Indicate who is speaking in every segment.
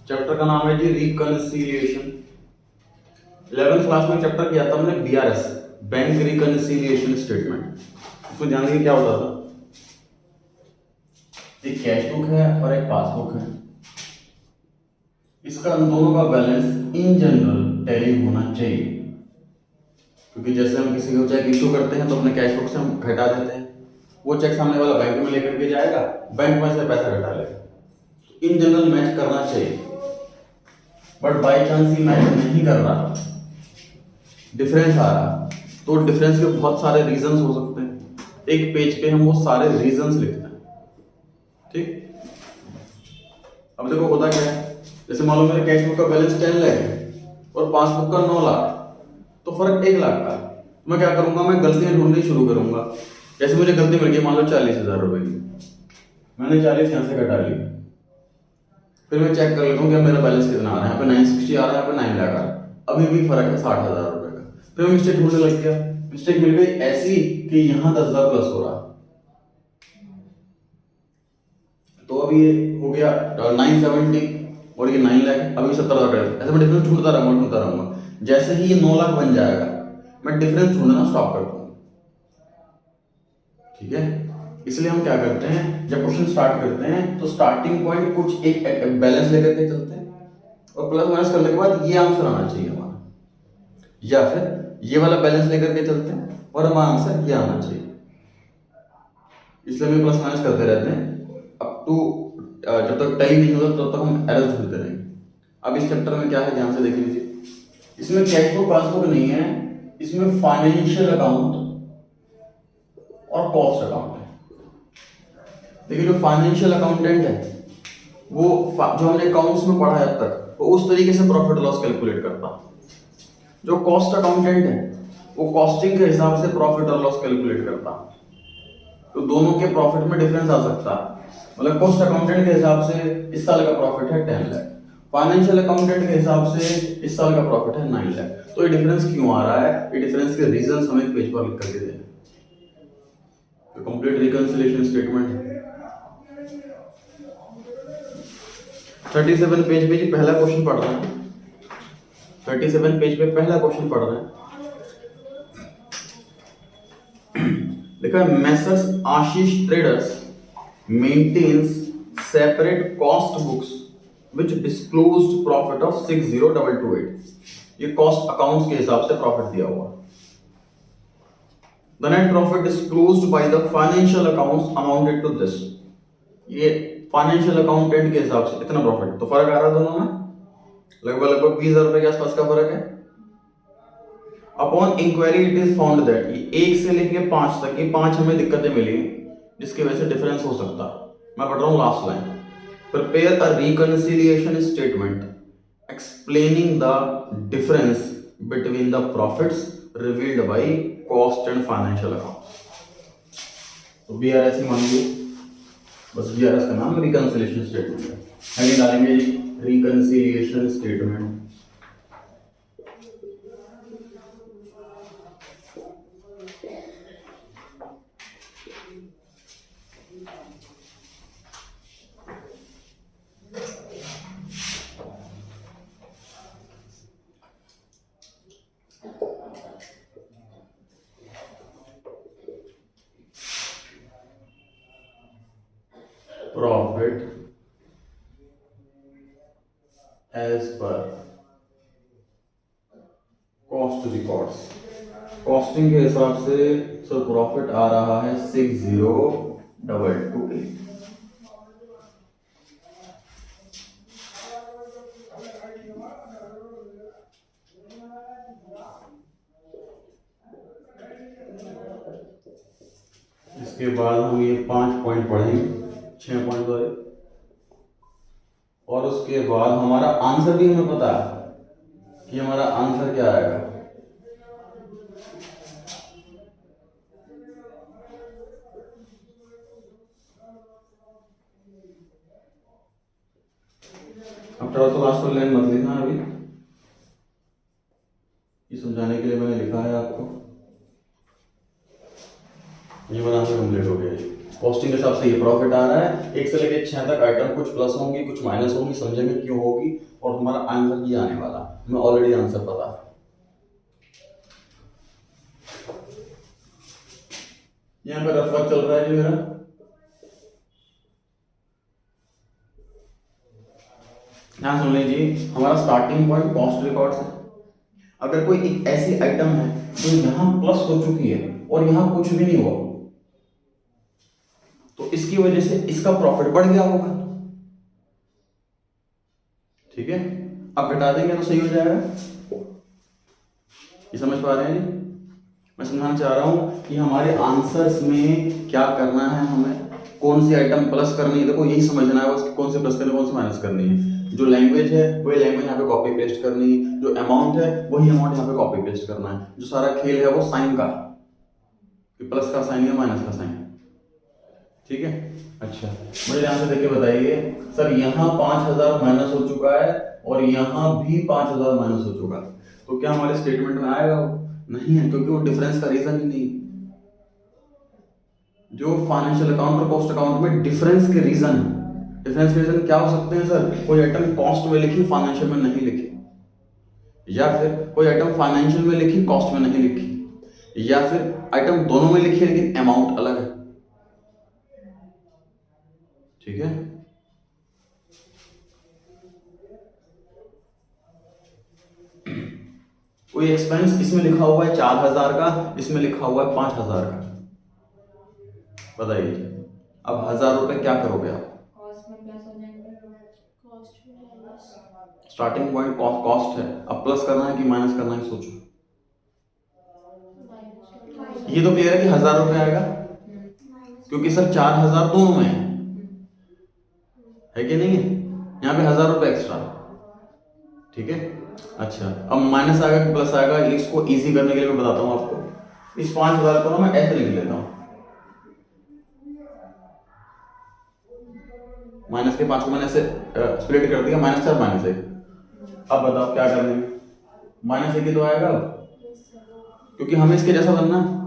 Speaker 1: Chapter का नाम है जी रिकंसिलिएशन। 11th क्लास में चैप्टर किया था हमने बीआरएस, बैंक रिकंसिलिएशन स्टेटमेंट। इसमें ध्यान देखिए क्या होता था, एक कैश बुक है और एक पासबुक है, इसका इन दोनों का बैलेंस इन जनरल टैली होना चाहिए, क्योंकि जैसे हम किसी को चेक इशू करते हैं तो अपने कैश बुक से हम घटा देते हैं, वो चेक सामने वाला बैंक में लेकर के जाएगा, बैंक में से पैसा घटा लेगा। इन जनरल मैच करना चाहिए, but by chance he match नहीं कर रहा, डिफरेंस आ रहा, तो डिफरेंस के बहुत सारे रीजंस हो सकते हैं। एक पेज पे हम वो सारे रीजंस लिखते हैं, ठीक। अब देखो होता क्या है, जैसे मान लो मेरे कैश बुक का बैलेंस 10 लाख है और पासबुक का 9 लाख, तो फर्क 1 लाख का। मैं क्या करूंगा, मैं गलतियां ढूंढनी शुरू करूंगा। जैसे मुझे गलती मिल गई मान लो 40,000 रुपए की, मैंने 40 यहां से घटा ली, फिर मैं चेक कर लेता हूँ कि मेरा बैलेंस कितना आ रहा है, यहाँ पे 960 आ रहा है, यहाँ पे 9 लाख आ रहा है, अभी भी फर्क है 60,000 रुपए का। फिर मैं मिस्टेक ढूंढने लग गया, मिस्टेक मिल गई ऐसी कि यहाँ 10,000 प्लस हो रहा है, तो अभी ये हो गया 970 और ये 9 लाख, अभी 70,000। ऐसे मैं डिफरेंस ढूंढता रहूंगा। जैसे ही ये 9 लाख बन जाएगा, मैं डिफरेंस ढूंढना स्टॉप कर दूंगा, ठीक है। इसलिए हम क्या करते हैं, जब क्वेश्चन स्टार्ट करते हैं तो स्टार्टिंग पॉइंट कुछ एक बैलेंस लेकर के चलते हैं, और प्लस माइनस करने के बाद ये आंसर आना चाहिए हमारा, या फिर ये वाला बैलेंस लेकर के चलते हैं और हमारा आंसर ये आना चाहिए। इसलिए हम प्लस माइनस करते रहते हैं अप टू जब तक टाइम नहीं होता तब तक हम एरर ढूंढते रहेंगे। अब इस चैप्टर में क्या है, ध्यान से देख लीजिए। इसमें कैश बुक पासबुक नहीं है, इसमें फाइनेंशियल अकाउंट और कॉस्ट अकाउंट है। देखिए जो फाइनेंशियल अकाउंटेंट है वो जो हमने अकाउंट्स में पढ़ा है अब तक, वो उस तरीके से प्रॉफिट लॉस कैलकुलेट करता है। जो कॉस्ट अकाउंटेंट है वो कॉस्टिंग के हिसाब से प्रॉफिट और लॉस कैलकुलेट करता है। तो दोनों के प्रॉफिट में डिफरेंस आ सकता है। मतलब कॉस्ट अकाउंटेंट के हिसाब से इस साल का प्रॉफिट है 10 लाख, फाइनेंशियल अकाउंटेंट के हिसाब से इस साल का प्रॉफिट है 9 लाख। तो ये डिफरेंस क्यों आ रहा है, ये डिफरेंस के रीजंस हमें पेज पर लिख करके देना। तो कंप्लीट रिकंसिलिएशन स्टेटमेंट है 37 पेज पे जी पहला क्वेश्चन पढ़ रहे हैं। 37 पेज पे पहला क्वेश्चन पढ़ रहे हैं। लिखा है messrs Ashish traders maintains separate cost books which disclosed profit of 60,228। ये कॉस्ट अकाउंट्स के हिसाब से प्रॉफिट दिया हुआ। The net profit disclosed by the financial accounts amounted to this. ये फाइनेंशियल अकाउंटेंट के हिसाब से इतना प्रॉफिट, तो फर्क आ रहा है दोनों में, लगभग 20,000 रुपए के आसपास का फर्क है। Upon inquiry it is found that, ये 1 से लेके 5 तक, ये 5 हमें दिक्कतें मिली जिसकी वजह से डिफरेंस हो सकता है। मैं पढ़ रहा हूं last line, prepare a reconciliation statement explaining the difference between the profits revealed by cost and financial account. तो बीआरएस ही मान लीजिए, बस बीआरएस का नाम रिकंसिलिएशन स्टेटमेंट है। हेडिंग डालेंगे reconciliation statement. Profit as per cost records, costing के हिसाब से सो प्रॉफिट आ रहा है 60,228। इसके बाद हम ये 5 पॉइंट पढ़ेंगे, 6 पॉइंट सॉरी, और उसके बाद हमारा आंसर भी हमें पता है कि हमारा आंसर क्या आएगा। अब थोड़ा सा लास्ट लाइन मत लिखना, अभी ये समझाने के लिए मैंने लिखा है आपको। ये वाला आंसर कंप्लीट हो गया है। कॉस्टिंग के हिसाब से ये प्रॉफिट आ रहा है। 1 से लेकर 6 तक आइटम कुछ प्लस होंगी कुछ माइनस होंगी, समझेंगे क्यों होगी, और हमारा आंसर ये आने वाला, हमें ऑलरेडी आंसर पता है। यहाँ पे रफ वर्क चल रहा है जी मेरा। ध्यान सुन लीजिए, हमारा स्टार्टिंग पॉइंट कॉस्ट रिकॉर्ड है। अगर कोई एक ऐसी आइटम है जो यहां प्लस हो चुकी है और यहां कुछ भी नहीं हुआ, तो इसकी वजह से इसका प्रॉफिट बढ़ गया होगा, ठीक है। अब घटा देंगे तो सही हो जाएगा। ये समझ पा रहे हैं जी? मैं समझाना चाह रहा हूं कि हमारे आंसर्स में क्या करना है, हमें कौन सी आइटम प्लस करनी है। देखो यही समझना है बस, कौन सी प्लस करनी है कौन सी माइनस करनी है। जो लैंग्वेज है वही लैंग्वेज यहाँ पे कॉपी पेस्ट करनी है, जो अमाउंट है वही अमाउंट यहाँ पे कॉपी पेस्ट करना है। जो सारा खेल है वो साइन का, प्लस का साइन या माइनस का साइन, ठीक है। अच्छा, मुझे ध्यान से देख के बताइए सर, यहाँ 5000 माइनस हो चुका है और यहाँ भी 5000 माइनस हो चुका है, तो क्या हमारे स्टेटमेंट में आएगा? वो नहीं है, क्योंकि वो डिफरेंस का रीजन ही नहीं। जो फाइनेंशियल अकाउंट और कॉस्ट अकाउंट में डिफरेंस के रीजन है, डिफरेंस के रीजन क्या हो सकते हैं सर? कोई आइटम कॉस्ट में लिखी फाइनेंशियल में नहीं लिखी, या फिर कोई आइटम फाइनेंशियल में लिखी कॉस्ट में नहीं लिखी, या फिर आइटम दोनों में लिखी है लेकिन अमाउंट अलग है, ठीक है। कोई एक्सपेंस इसमें लिखा हुआ है 4000 का, इसमें लिखा हुआ है 5000 का, बताइए अब 1000 रुपए क्या करोगे आप? स्टार्टिंग पॉइंट कॉस्ट है, अब प्लस करना है कि माइनस करना है सोचो। ये तो क्लियर है कि 1000 रुपए आएगा, क्योंकि सर 4000 दोनों में है कि नहीं है, यहाँ पे 1000 रुपए एक्स्ट्रा, ठीक है। अच्छा, अब माइनस आएगा कि प्लस आएगा, इसको इजी करने के लिए मैं बताता हूँ आपको। इस 5000 को ना मैं ऐसे लिख लेता हूँ, माइनस के 5 को मैंने ऐसे स्प्लिट कर दिया, माइनस 4 माइनस 1। अब बताओ क्या करने में, माइनस 1 ही तो आएगा, क्योंकि हमें इसके जैसा बनना है।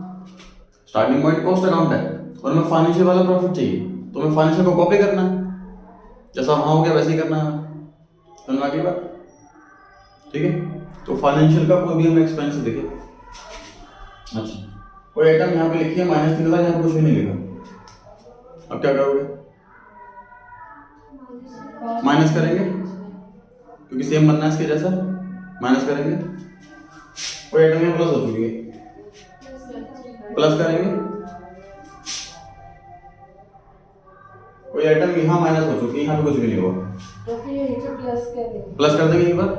Speaker 1: स्टार्टिंग पॉइंट कॉस्ट अकाउंट है और हमें फाइनेंशियल वाला प्रॉफिट चाहिए, तो हमें फाइनेंशियल को कॉपी करना है, जैसा वहां हो गया वैसे ही करना है, समझ की बात, ठीक है। तो फाइनेंशियल का कोई भी हमें एक्सपेंस दिखे, अच्छा कोई आइटम यहाँ पे लिखी है -3000, यहाँ पे कुछ भी नहीं लिखा, अब क्या करोगे? माइनस करेंगे, क्योंकि सेम बनना है इसके जैसा, माइनस करेंगे। कोई आइटम यहाँ प्लस हो चुकी है, प्लस करेंगे। कोई आइटम यहाँ माइनस हो चुकी है, यहाँ पे कुछ भी नहीं हुआ,
Speaker 2: तो फिर ये नीचे
Speaker 1: प्लस कर देंगे एक बार,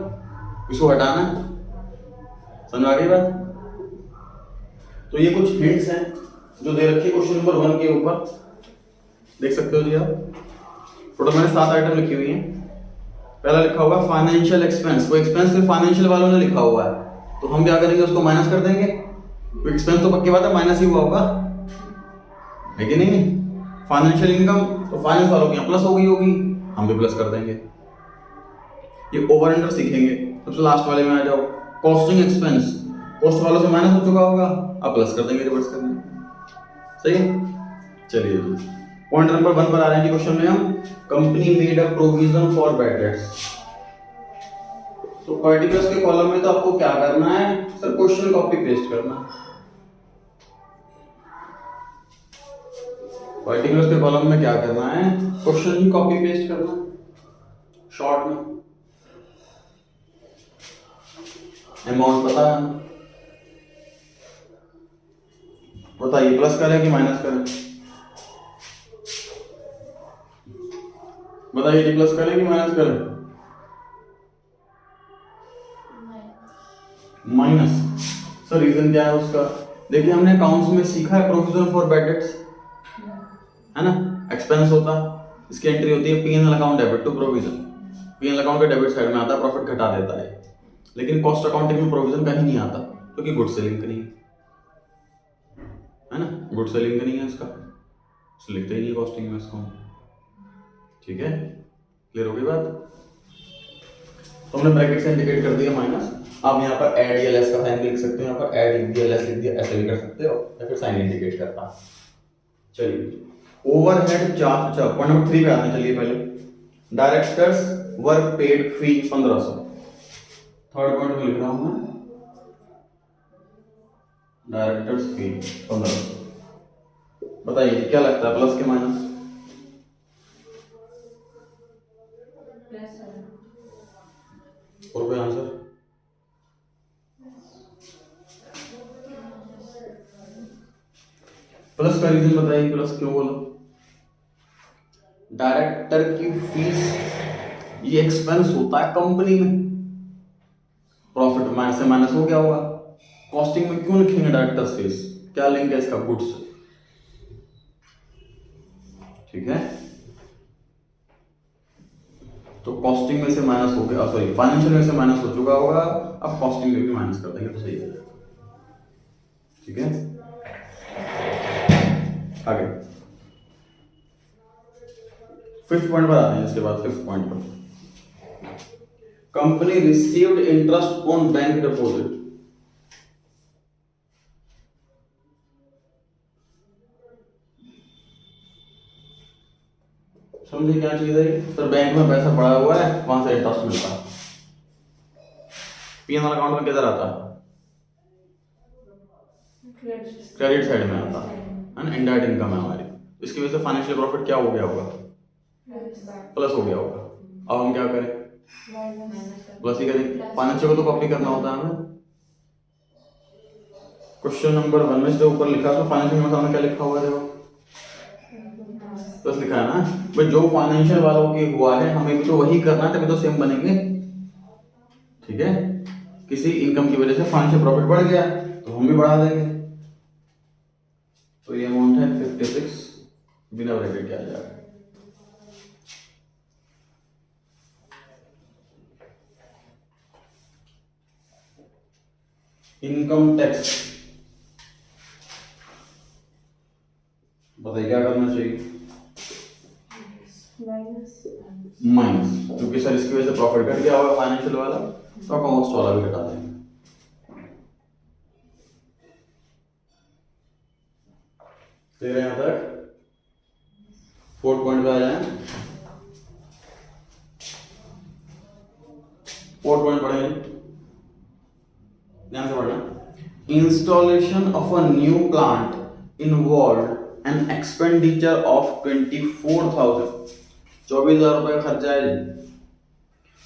Speaker 1: इसको हटाना है, समझ आ गई बात। तो ये कुछ हिंट्स हैं जो दे रखी है क्वेश्चन नंबर 1 के ऊपर, देख सकते हो जी आप। टोटल मैंने 7 आइटम लिखी हुई हैं। पहला लिखा हुआ फाइनेंशियल एक्सपेंस, वो एक्सपेंस सिर्फ फाइनेंशियल वालों ने लिखा हुआ है, तो हम क्या करेंगे, उसको माइनस कर देंगे, तो एक्सपेंस तो पक्की बात है माइनस ही हुआ होगा, है कि नहीं। फाइनेंशियल इनकम तो फाइनेंस वालों की प्लस हो गई होगी, हम भी प्लस कर देंगे। ये ओवर अंडर सीखेंगे, सबसे लास्ट वाले में आ जाओ। कॉस्टिंग एक्सपेंस, कॉस्ट वालों से माइनस हो चुका होगा, अब प्लस कर देंगे, रिवर्स कर देंगे, सही है। चलिए जी, पॉइंट नंबर 1 पर आ रहे हैं जी क्वेश्चन में हम। Company made a provision for bad dates. तो पर्टिकुलर्स के कॉलम में तो आपको क्या करना है सर, क्वेश्चन कॉपी पेस्ट करना है। पर्टिकुलर्स के कॉलम में क्या करना है, क्वेश्चन ही कॉपी पेस्ट करना, शॉर्ट में। अमाउंट पता है, बताइए प्लस करें कि माइनस करें, बताइए जी, प्लस करें कि माइनस करें? माइनस। सर रीजन क्या है उसका? देखिए हमने अकाउंट्स में सीखा है प्रोविजन फॉर बैड डेट्स, है ना, एक्सपेंस होता है, इसकी एंट्री होती है P&L account debit to provision. P&L account के डेबिट साइड में आता है, प्रॉफिट घटा देता है, लेकिन कॉस्ट अकाउंटिंग में प्रोविजन कहीं नहीं आता, क्योंकि गुड से लिंक नहीं है ना, गुड से लिंक नहीं है इसका, इसलिए लिखते ही नहीं कॉस्टिंग में इसको, ठीक है। क्लियर हो गई बात। तो हमने ब्रैकेट से इंडिकेट कर दिया माइनस। आप यहाँ पर ऐड या लेस का साइन लिख सकते हो, यहाँ पर ऐड लिख दिया, लेस लिख दिया, ऐसे भी कर सकते हो, या फिर साइन इंडिकेट करता। चलिए ओवरहेड चार्ज, अच्छा पॉइंट नंबर 3 पे आते हैं, चलिए पहले डायरेक्टर्स वर्क पेड फी 1500, थर्ड पॉइंट में लिख रहा हूं मैं, डायरेक्टर्स फी 1500। बताइए क्या लगता है, प्लस के माइनस? और कोई आंसर? प्लस का रीजन बताइए, प्लस क्यों बोला? डायरेक्टर की फीस ये एक्सपेंस होता है कंपनी में, प्रॉफिट माइनस से माइनस हो गया होगा। कॉस्टिंग में क्यों लिखेंगे डायरेक्टर्स फीस? क्या लिंक है इसका? गुड्स, ठीक है। तो कॉस्टिंग में से माइनस हो गया, सॉरी फाइनेंशियल में से माइनस हो चुका होगा, अब कॉस्टिंग में भी माइनस कर देंगे तो सही है, ठीक है। आगे फिफ्थ पॉइंट पर आते हैं, इसके बाद फिफ्थ पॉइंट पर, company received interest on bank deposit. समझे क्या चीज है? सर बैंक में पैसा पड़ा हुआ है, वहां से इंटरेस्ट मिलता है, पीएनआर अकाउंट में किधर आता है? क्रेडिट साइड में आता है ना, इनडायरेक्ट इनकम है हमारी, इसकी वजह से फाइनेंशियल प्रॉफिट क्या हो गया होगा? प्लस हो गया होगा। अब हम क्या करें? प्लस ही करेंगे, फाइनेंशियल को तो कॉपी करना होता है हमें। क्वेश्चन नंबर 1 में जो ऊपर लिखा है, तो फाइनेंशियल में सामने क्या लिखा हुआ है? देखो प्लस लिखा है ना भाई, जो फाइनेंशियल वालों के हुआ है हमें भी तो वही करना है, तभी तो सेम बनेंगे, ठीक है। किसी इनकम की वजह से फाइनेंशियल प्रॉफिट बढ़ गया तो हम भी बढ़ा देंगे, तो ये अमाउंट है 56, बिना ब्रैकेट के आ जाएगा। इनकम टैक्स, बताइए क्या करना चाहिए? माइनस, क्योंकि सर इसकी वजह से प्रॉफिट घट गया होगा फाइनेंशियल वाला, तो कॉस्ट वाला भी घटा देंगे। तो यहां तक 4 पॉइंट पे आ जाए, 4 पॉइंट पढ़े, ध्यान से पढ़ना। Installation of a new plant involve an expenditure of 24,000, 24,000 रुपए का खर्चा है,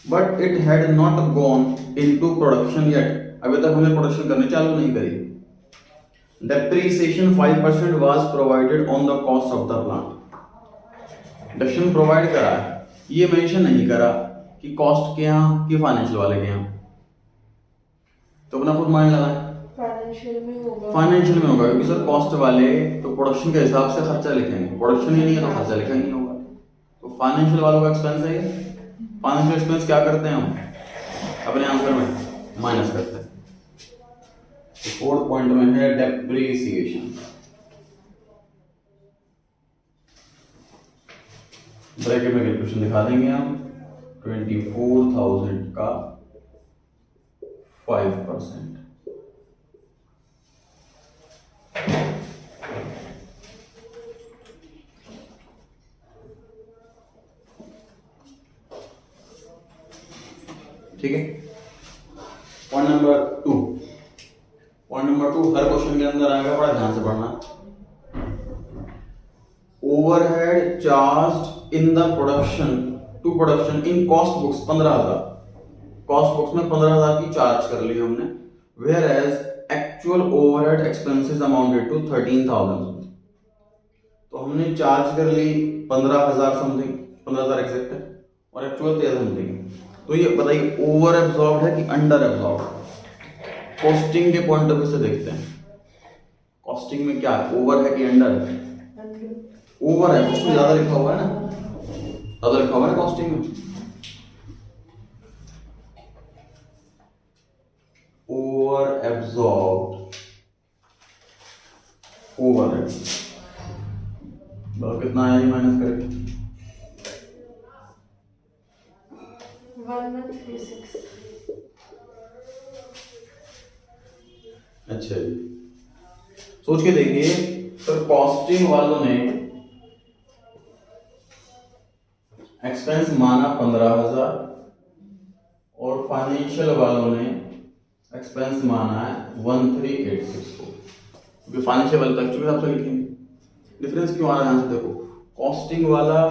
Speaker 1: but it had not gone into production yet, अभी तक हमने प्रोडक्शन करने चालू नहीं करी। Depreciation 5% was provided on the cost of the plant, depreciation provide करा है, ये मेंशन नहीं करा कि कॉस्ट के यहाँ कि फाइनेंशियल वाले के यहाँ, तो अपना खुद माइंड लगाए, फाइनेंशियल में होगा क्योंकि सर कॉस्ट वाले तो प्रोडक्शन के हिसाब से खर्चा लिखेंगे, प्रोडक्शन ही नहीं है तो खर्चा लिखा ही नहीं होगा, तो फाइनेंशियल वालों का एक्सपेंस है ये। फाइनेंशियल एक्सपेंस क्या करते हैं हम अपने आंसर में? माइनस करते हैं। तो 4th पॉइंट में है डेप्रिसिएशन, ब्रैकेट में कैलकुलेशन दिखा देंगे हम, 24,000 का 5%, ठीक है। पॉइंट नंबर 2, पॉइंट नंबर 2 हर क्वेश्चन के अंदर आएगा, बड़ा ध्यान से पढ़ना। Overhead charge in the production to production in cost books 15,000, cost books में 15,000 की चार्ज कर ली हमने, whereas actual overhead expenses amounted to 13,000, तो हमने चार्ज कर ली 15,000 समथिंग, 15,000 एग्जैक्ट है, और एक्चुअल 13 समथिंग। तो ये बताइए ओवर एब्जॉर्ब्ड है कि अंडर एब्जॉर्ब्ड? कॉस्टिंग के पॉइंट ऑफ व्यू से देखते हैं, कॉस्टिंग में क्या है, ओवर है कि अंडर है? ओवर है, उसमें ज्यादा लिखा हुआ है ना, ज्यादा लिखा हुआ है ना कॉस्टिंग में, ओवर एब्जॉर्ब्ड, ओवर है, कितना आया माइनस करके?
Speaker 2: 1136।
Speaker 1: अच्छा जी, सोच के देखिए सर, कॉस्टिंग वालों ने एक्सपेंस माना 15,000 और फाइनेंशियल वालों ने एक्सपेंस माना है 13,864, क्योंकि फाइनेंशियल वाले तो एक्चुअली आपसे लिखेंगे। डिफरेंस क्यों आ रहा है यहाँ से देखो, कॉस्टिंग वाला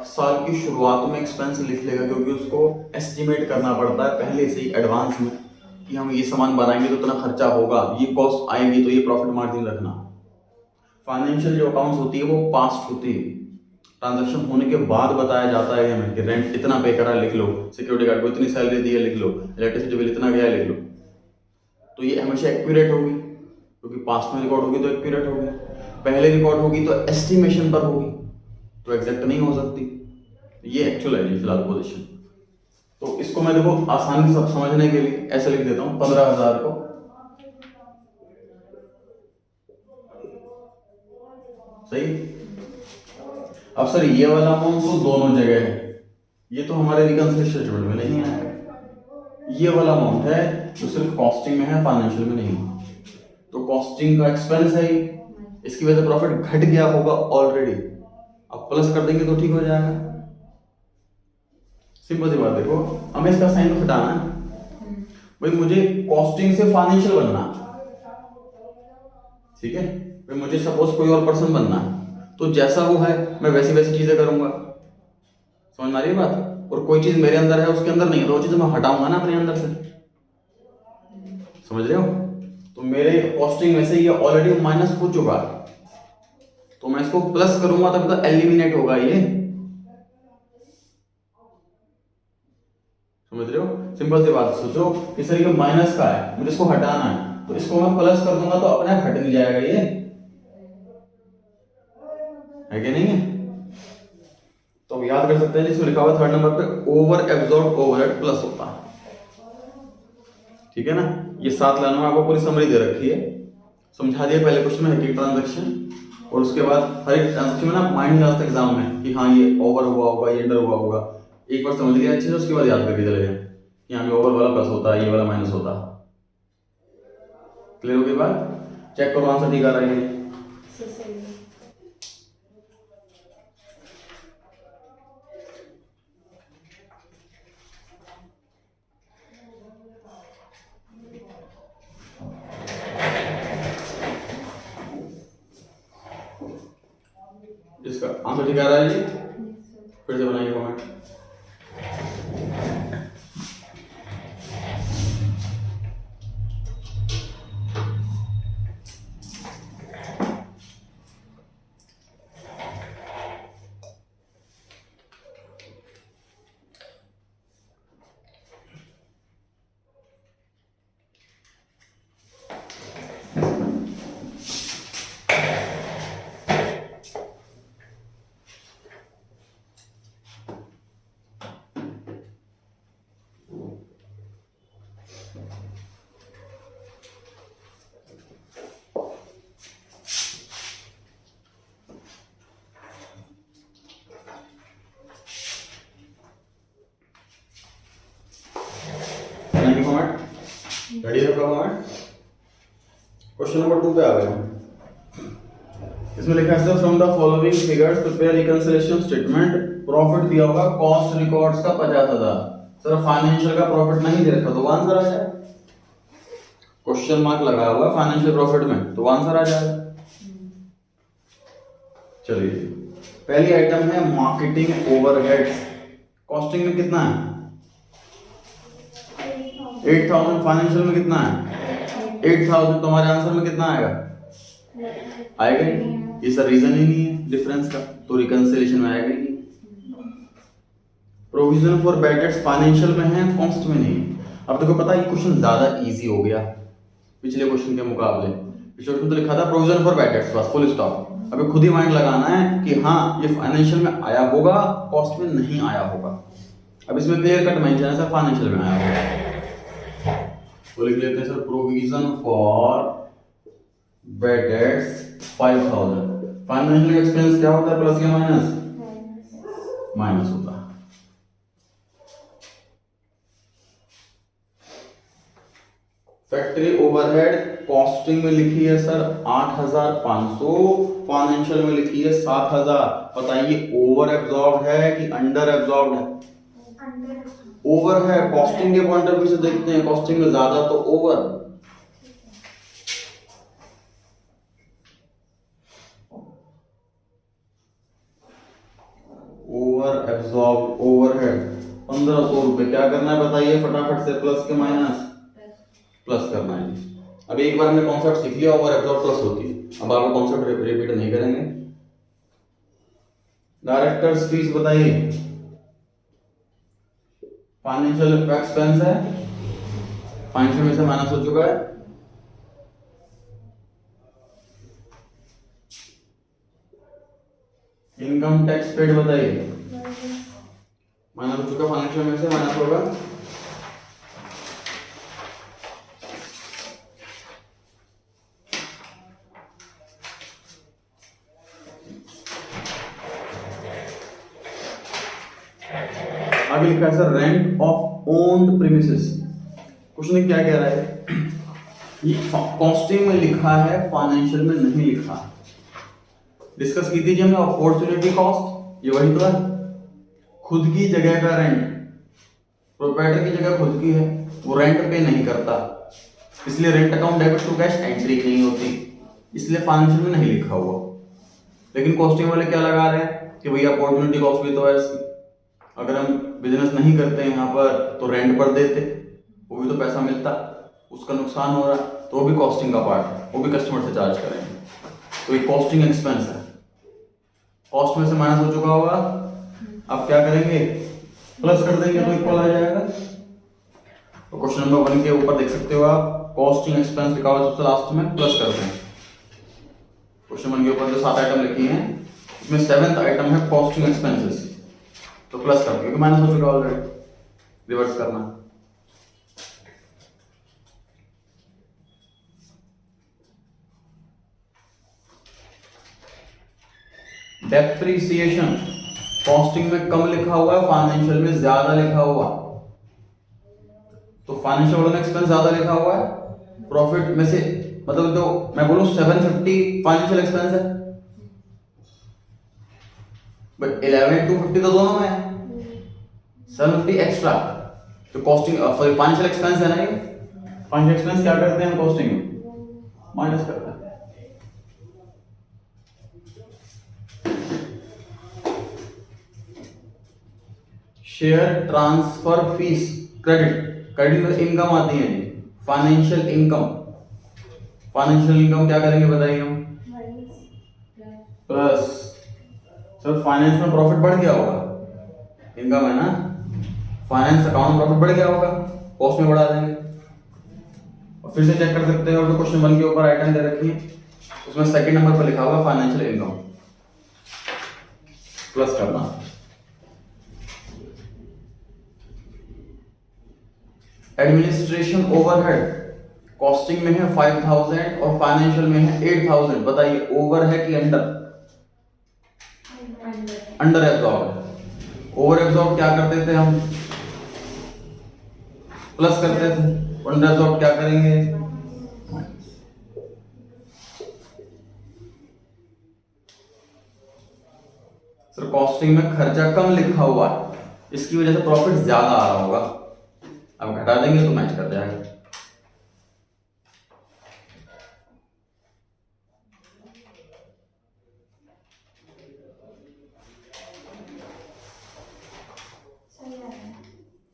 Speaker 1: साल की शुरुआत में एक्सपेंस लिख लेगा, क्योंकि उसको एस्टिमेट करना पड़ता है पहले से ही एडवांस में कि हम ये सामान बनाएंगे तो इतना खर्चा होगा, ये कॉस्ट आएगी, तो ये प्रॉफिट मार्जिन रखना। फाइनेंशियल जो अकाउंट्स होती है वो पास्ट होती है, ट्रांजैक्शन होने के बाद बताया जाता है हमें कि रेंट इतना पे करा लिख लो, सिक्योरिटी गार्ड को इतनी सैलरी दी है लिख लो, इलेक्ट्रिसिटी बिल इतना गया लिख लो, तो ये हमेशा एक्यूरेट होगी, क्योंकि पास्ट में रिकॉर्ड होगी तो एक्यूरेट होगी, पहले रिकॉर्ड होगी तो एस्टिमेशन पर होगी, तो एग्जैक्ट नहीं हो सकती। ये एक्चुअल है फिलहाल पोजीशन। तो इसको मैं देखो आसानी से समझने के लिए ऐसे लिख देता हूँ, 15,000 को सही। अब सर ये वाला अमाउंट तो दोनों जगह है, ये तो हमारे रिकंसिलिएशन स्टेटमेंट में नहीं आएगा, ये वाला अमाउंट है जो सिर्फ कॉस्टिंग में है, फाइनेंशियल में नहीं। तो कॉस्टिंग का एक्सपेंस है, इसकी वजह से प्रॉफिट घट गया होगा ऑलरेडी, अब प्लस कर देंगे तो ठीक हो जाएगा। सिंपल सी बात, देखो हमें इसका साइन तो हटाना है भाई, मुझे कॉस्टिंग से फाइनेंशियल बनना, ठीक है भाई, मुझे सपोज कोई और पर्सन बनना है, तो जैसा वो है मैं वैसी वैसी चीजें करूंगा, समझ में आ रही है बात। और कोई चीज मेरे अंदर है उसके अंदर नहीं है, तो वो चीज मैं हटाऊंगा ना अपने अंदर से, समझ रहे हो। तो मेरे कॉस्टिंग में से ये ऑलरेडी माइनस हो चुका है, तो मैं इसको प्लस करूंगा तब तो एलिमिनेट होगा ये, समझ रहे हो। सिंपल सी बात, सोचो इस तरीके माइनस का है, मुझे इसको हटाना है, तो इसको मैं प्लस कर दूंगा तो अपने आप हट नहीं जाएगा, ये है कि नहीं है। तो याद कर सकते हैं जिसमें लिखा हुआ थर्ड नंबर पे ओवर एब्जॉर्ब ओवरहेड प्लस होता है, ठीक है ना। ये 7 लाइनों में आपको पूरी समरी दे रखी है, समझा दिया पहले क्वेश्चन में एक ट्रांजैक्शन, और उसके बाद हर एक ट्रांजैक्शन में ना माइंड लास्ट एग्जाम में कि हाँ ये ओवर हुआ होगा, ये अंडर हुआ होगा, एक बार समझ लिया अच्छे से, उसके बाद याद करके चले जाए कि यहाँ पे ओवर वाला प्लस होता है, ये वाला माइनस होता है। क्लियर हो गई बात, चेक करो आंसर ठीक आ रहा है। इसका आंसर ठीक आ रहा है जी, फिर से बनाइए कमेंट। रेडी है कमेंट। क्वेश्चन नंबर 2 पे आ गए हम। इसमें लिखा है from the following figures prepare reconciliation statement. Profit दिया होगा कॉस्ट रिकॉर्ड्स का 50,000। सर फाइनेंशियल का प्रॉफिट नहीं दे रखा, तो आंसर आ जाए। क्वेश्चन मार्क लगा हुआ फाइनेंशियल प्रॉफिट में, तो आंसर आ जाएगा। चलिए पहली आइटम है मार्केटिंग ओवरहेड्स। कॉस्टिंग में कितना है 8,000, फाइनेंशियल में कितना है 8,000, तुम्हारे आंसर में कितना आएगा आएगा ही। ये सर रीजन ही नहीं है डिफरेंस का, तो रिकंसिलिएशन में आएगा ही। Provision for bad debts financial में है, कॉस्ट में नहीं। अब देखो पता है क्वेश्चन ज्यादा इजी हो गया पिछले क्वेश्चन के मुकाबले। पिछले क्वेश्चन तो लिखा था प्रोविजन फॉर बैड डेट्स, बस फुल स्टॉप। अभी खुद ही माइंड लगाना है कि हाँ ये फाइनेंशियल में आया होगा, कॉस्ट में नहीं आया होगा। अब इसमें क्लियर कट मेंशन है सर फाइनेंशियल में आया होगा, तो लिख लेते हैं sir provision for bad dates 5,000। Financial expense क्या होता है, प्लस या माइनस? माइनस होता है। फैक्ट्री ओवरहेड कॉस्टिंग में लिखी है सर 8,500, फाइनेंशियल में लिखी है 7,000। बताइए ओवर एब्जॉर्ब है कि अंडर एब्जॉर्ब है? ओवर है। कॉस्टिंग के पॉइंट ऑफ व्यू से देखते हैं, कॉस्टिंग में ज्यादा तो ओवर। ओवर एब्जॉर्ब ओवरहेड 1,500 रुपए। क्या करना है बताइए फटाफट से, प्लस के माइनस? प्लस करना है। अब एक बार हमने कॉन्सेप्ट सीख लिया, ओवर एब्जॉर्ब प्लस होती है। अब आप कॉन्सेप्ट रिपीट नहीं करेंगे। डायरेक्टर्स फीस बताइए, फाइनेंशियल एक्सपेंस है, फाइनेंशियल में से माइनस हो चुका है। इनकम टैक्स पेड बताइए, माइनस हो चुका, फाइनेंशियल में से माइनस होगा। आगे लिखा है sir rent of owned premises. Question क्या कह रहा है? ये कॉस्टिंग में लिखा है, फाइनेंशियल में नहीं लिखा। डिस्कस की थी हमने अपॉर्चुनिटी कॉस्ट, ये वही तो है। खुद की जगह का रेंट, प्रोप्राइटर की जगह खुद की है, वो रेंट पे नहीं करता, इसलिए rent account debit to cash entry नहीं होती, इसलिए फाइनेंशियल में नहीं लिखा हुआ। लेकिन कॉस्टिंग वाले क्या लगा रहे हैं कि भैया अपॉर्चुनिटी कॉस्ट भी तो है इसकी, अगर हम बिजनेस नहीं करते यहाँ पर तो रेंट पर देते, वो भी तो पैसा मिलता, उसका नुकसान हो रहा, तो वो भी कॉस्टिंग का पार्ट है, वो भी कस्टमर से चार्ज करेंगे। तो ये कॉस्टिंग एक्सपेंस है, कॉस्ट में से माइनस हो चुका होगा। अब क्या करेंगे? प्लस कर देंगे तो इक्वल आ जाएगा। तो क्वेश्चन नंबर 1 के ऊपर देख सकते हो आप, कॉस्टिंग एक्सपेंस लिखा हुआ सबसे लास्ट में, प्लस कर दें। क्वेश्चन 1 के ऊपर जो 7 आइटम लिखी हैं, इसमें 7th आइटम है कॉस्टिंग एक्सपेंसेस, तो प्लस कर, क्योंकि माइनस हो चुका ऑलरेडी, रिवर्स करना। डेप्रिसिएशन कॉस्टिंग में कम लिखा हुआ है, फाइनेंशियल में ज्यादा लिखा हुआ, तो फाइनेंशियल वाला में एक्सपेंस ज्यादा लिखा हुआ है, प्रॉफिट में से मतलब तो मैं बोलूं 750 फाइनेंशियल एक्सपेंस है, बट 11 to 50 तो दोनों में है, 750 एक्स्ट्रा, तो कॉस्टिंग सॉरी फाइनेंशियल एक्सपेंस है ना ये। फाइनेंशियल एक्सपेंस क्या करते हैं कॉस्टिंग में? माइनस करते हैं। Share transfer fees credit, credit में इनकम आती है जी, फाइनेंशियल इनकम। फाइनेंशियल इनकम क्या करेंगे बताइए हम? प्लस। सर फाइनेंस में प्रॉफिट बढ़ गया होगा, इनकम है ना, फाइनेंस अकाउंट में प्रॉफिट बढ़ गया होगा, कॉस्ट में बढ़ा देंगे। और फिर से चेक कर सकते हो, जो क्वेश्चन 1 के ऊपर आइटम दे रखी है उसमें सेकंड नंबर पर लिखा हुआ फाइनेंशियल इनकम, प्लस करना। एडमिनिस्ट्रेशन ओवरहेड कॉस्टिंग में है 5,000 और फाइनेंशियल में है 8,000। बताइए ओवर है कि under? Under absorb. Over absorb क्या करते थे हम? प्लस करते थे। अंडर एब्जॉर्ब क्या करेंगे? सर कॉस्टिंग में खर्चा कम लिखा हुआ है, इसकी वजह से प्रॉफिट ज्यादा आ रहा होगा, अब घटा देंगे तो मैच कर जाएगा।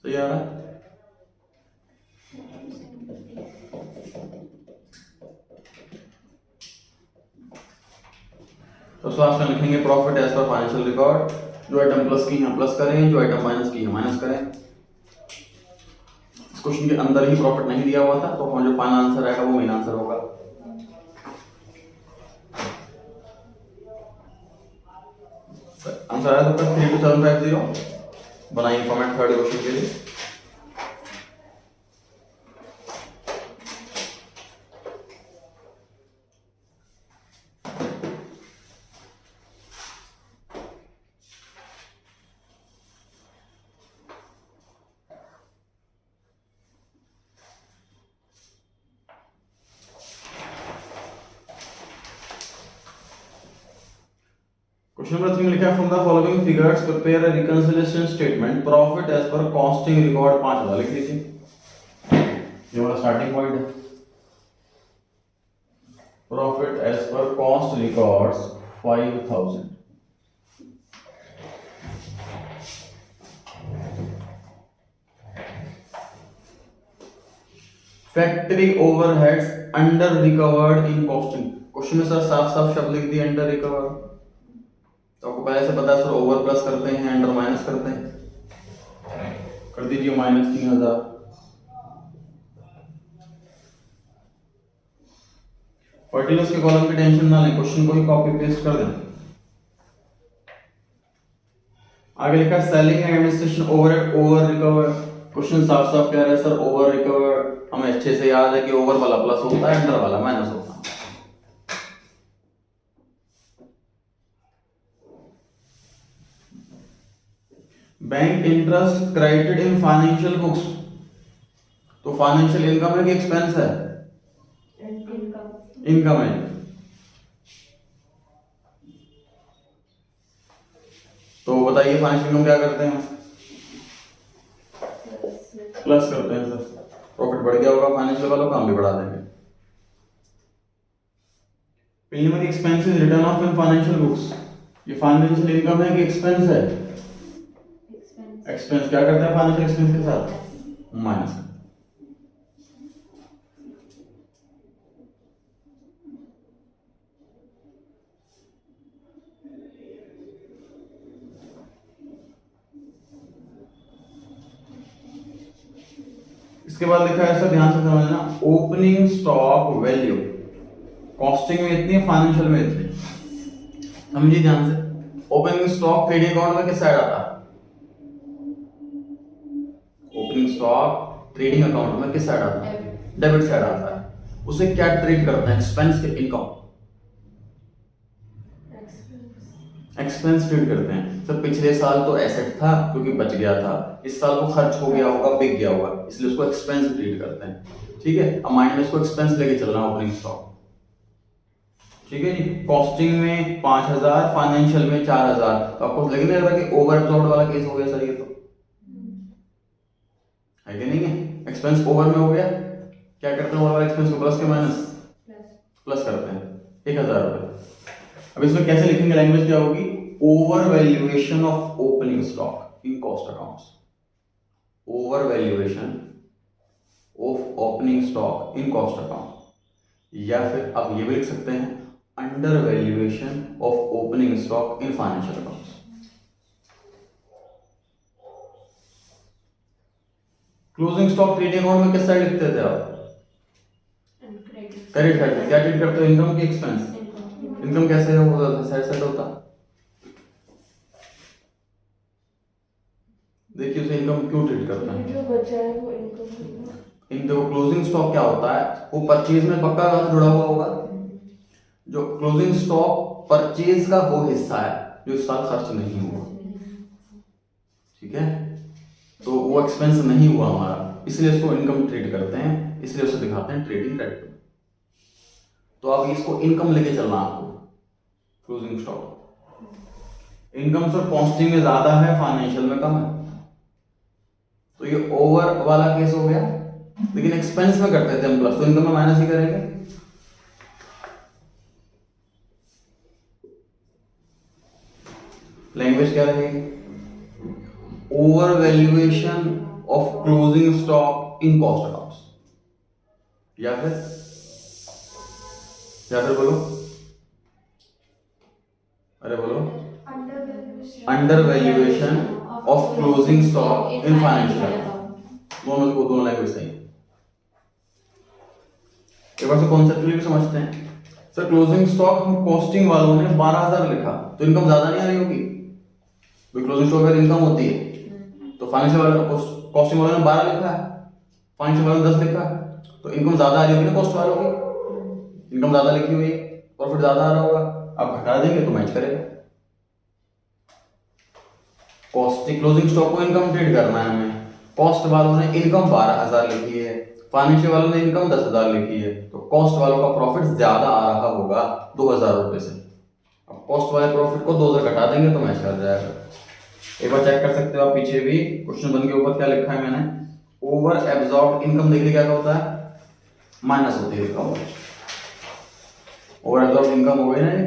Speaker 1: सही आ रहा है? तो लास्ट में लिखेंगे profit as per financial record, जो आइटम प्लस की है प्लस करें, जो आइटम माइनस की है माइनस करें। इस क्वेश्चन के अंदर ही प्रॉफिट नहीं दिया हुआ था, तो हमारा जो फाइनल आंसर आएगा वो मेन आंसर होगा। आंसर आया तो 32750 बनाइए फॉर्मेट थर्ड क्वेश्चन के लिए। क्वेश्चन नंबर 3 में लिखा है from the following figures prepare a reconciliation statement profit as per costing record 5000 लिख दीजिए। ये वाला स्टार्टिंग पॉइंट है। Profit as per cost records 5000। Factory overheads under recovered in costing. Question में सर साफ साफ शब्द लिख दिए अंडर रिकवर्ड। तो आपको पहले से पता है सर ओवर प्लस करते हैं अंडर माइनस करते हैं। कर दीजिए -3000। पर्टिकुलर्स के कॉलम की टेंशन ना लें, क्वेश्चन को ही कॉपी पेस्ट कर दें। आगे लिखा selling and administration overhead over recovered. Question साफ साफ कह रहा है सर ओवर रिकवर्ड। हमें अच्छे से याद है कि ओवर वाला प्लस होता है अंडर वाला माइनस होता है। Bank interest credited in financial books. तो फाइनेंशियल इनकम है कि एक्सपेंस है? इनकम है। तो बताइए फाइनेंशियल इनकम क्या करते हैं? प्लस करते हैं सर। प्रॉफिट बढ़ गया होगा फाइनेंशियल वालों का, हम भी बढ़ा देंगे। Preliminary expenses return of in financial books. ये फाइनेंशियल इनकम है कि एक्सपेंस है? एक्सपेंस। क्या करते हैं फाइनेंशियल एक्सपेंस के साथ? माइनस। इसके बाद लिखा है सर, ध्यान से समझना, ओपनिंग स्टॉक वैल्यू कॉस्टिंग में इतनी है, फाइनेंशियल में इतनी। समझिए ध्यान से। ओपनिंग स्टॉक ट्रेडिंग अकाउंट में किस साइड आता है? ओपनिंग स्टॉक ट्रेडिंग अकाउंट में किस साइड आता है? डेबिट साइड आता है। उसे क्या ट्रीट करते हैं? एक्सपेंस के इनकम एक्सपेंस ट्रीट करते हैं। सर पिछले साल तो एसेट था क्योंकि बच गया था, इस साल वो खर्च हो गया होगा, बिक गया होगा, इसलिए उसको एक्सपेंस ट्रीट करते हैं। ठीक है, अब माइंड में इसको एक्सपेंस लेके चलना ओपनिंग स्टॉक। ठीक है जी। कॉस्टिंग में 5000, फाइनेंशियल में 4000। तो आपको लगने लग रहा है कि ओवर एब्सॉर्ब्ड वाला केस हो गया सर, ये तो है कि नहीं है? एक्सपेंस ओवर में हो गया। क्या करते हैं ओवर एक्सपेंस को? प्लस के माइनस प्लस करते हैं 1000 रुपए। अब इसमें कैसे लिखेंगे? लैंग्वेज क्या होगी? Over valuation of opening stock in cost accounts. Over valuation of opening stock in cost account, या फिर आप ये भी लिख सकते हैं under valuation of opening stock in financial accounts. Closing stock trading account में किस साइड लिखते थे आप? Credit side. क्या ट्रीट करते हो? इनकम की एक्सपेंस। इनकम कैसे होता था? साइड साइड होता। देखिए उसे इनकम क्यों ट्रीट करते हैं?
Speaker 2: जो बचा है वो इनकम।
Speaker 1: इन देखो क्लोजिंग स्टॉक क्या होता है? वो परचेज में पक्का जुड़ा हुआ होगा। जो क्लोजिंग स्टॉक परचेज का वो हिस्सा है जो इस साल खर्च नहीं हुआ। ठीक है, तो वो एक्सपेंस नहीं हुआ हमारा, इसलिए इसको इनकम ट्रीट करते हैं, इसलिए उसे दिखाते हैं ट्रेडिंग क्रेडिट। तो आप इसको इनकम लेके चलना आपको। Closing stock income sir costing में ज्यादा है, फाइनेंशियल में कम है, तो ये ओवर वाला केस हो गया। लेकिन एक्सपेंस में करते थे हम प्लस, तो इनकम में माइनस ही करेंगे। लैंग्वेज क्या रहेगी? Over valuation of closing stock in cost accounts, या फिर बोलो, अरे बोलो, under valuation of closing stock in financial account. दोनों लैंग्वेज सही है। एक बार से कॉन्सेप्चुअली भी समझते हैं। सर क्लोजिंग स्टॉक हम कॉस्टिंग वालों ने 12000 लिखा, तो इनकम ज्यादा नहीं आ रही होगी? क्लोजिंग स्टॉक अगर इनकम होती है तो फाइनेंशियल वालों कॉस्टिंग वालों ने 12 लिखा है, फाइनेंशियल वालों ने 10 लिखा है, तो इनकम ज्यादा आ रही होगी ना कॉस्ट वालों की। इनकम ज्यादा लिखी हुई है, प्रॉफिट ज्यादा आ रहा होगा, आप घटा देंगे तो मैच करेगा। कॉस्टिंग क्लोजिंग स्टॉक को इनकम ट्रीट करना है हमें। कॉस्ट वालों ने इनकम 12000 लिखी है, फाइनेंशियल वालों ने इनकम 10000 लिखी है, तो कॉस्ट वालों का प्रॉफिट ज्यादा आ रहा होगा 2000 रुपए से। अब कॉस्ट वाले प्रॉफिट को 2 से घटा देंगे तो मैच कर जाएगा। एक बार चेक कर सकते हो आप पीछे भी क्वेश्चन बन के ऊपर क्या लिखा है मैंने, ओवर एब्जॉर्ब इनकम देखिए क्या होता है, माइनस होती है लिखा हुआ। ओवर एब्जॉर्ब इनकम हो गई ना, ये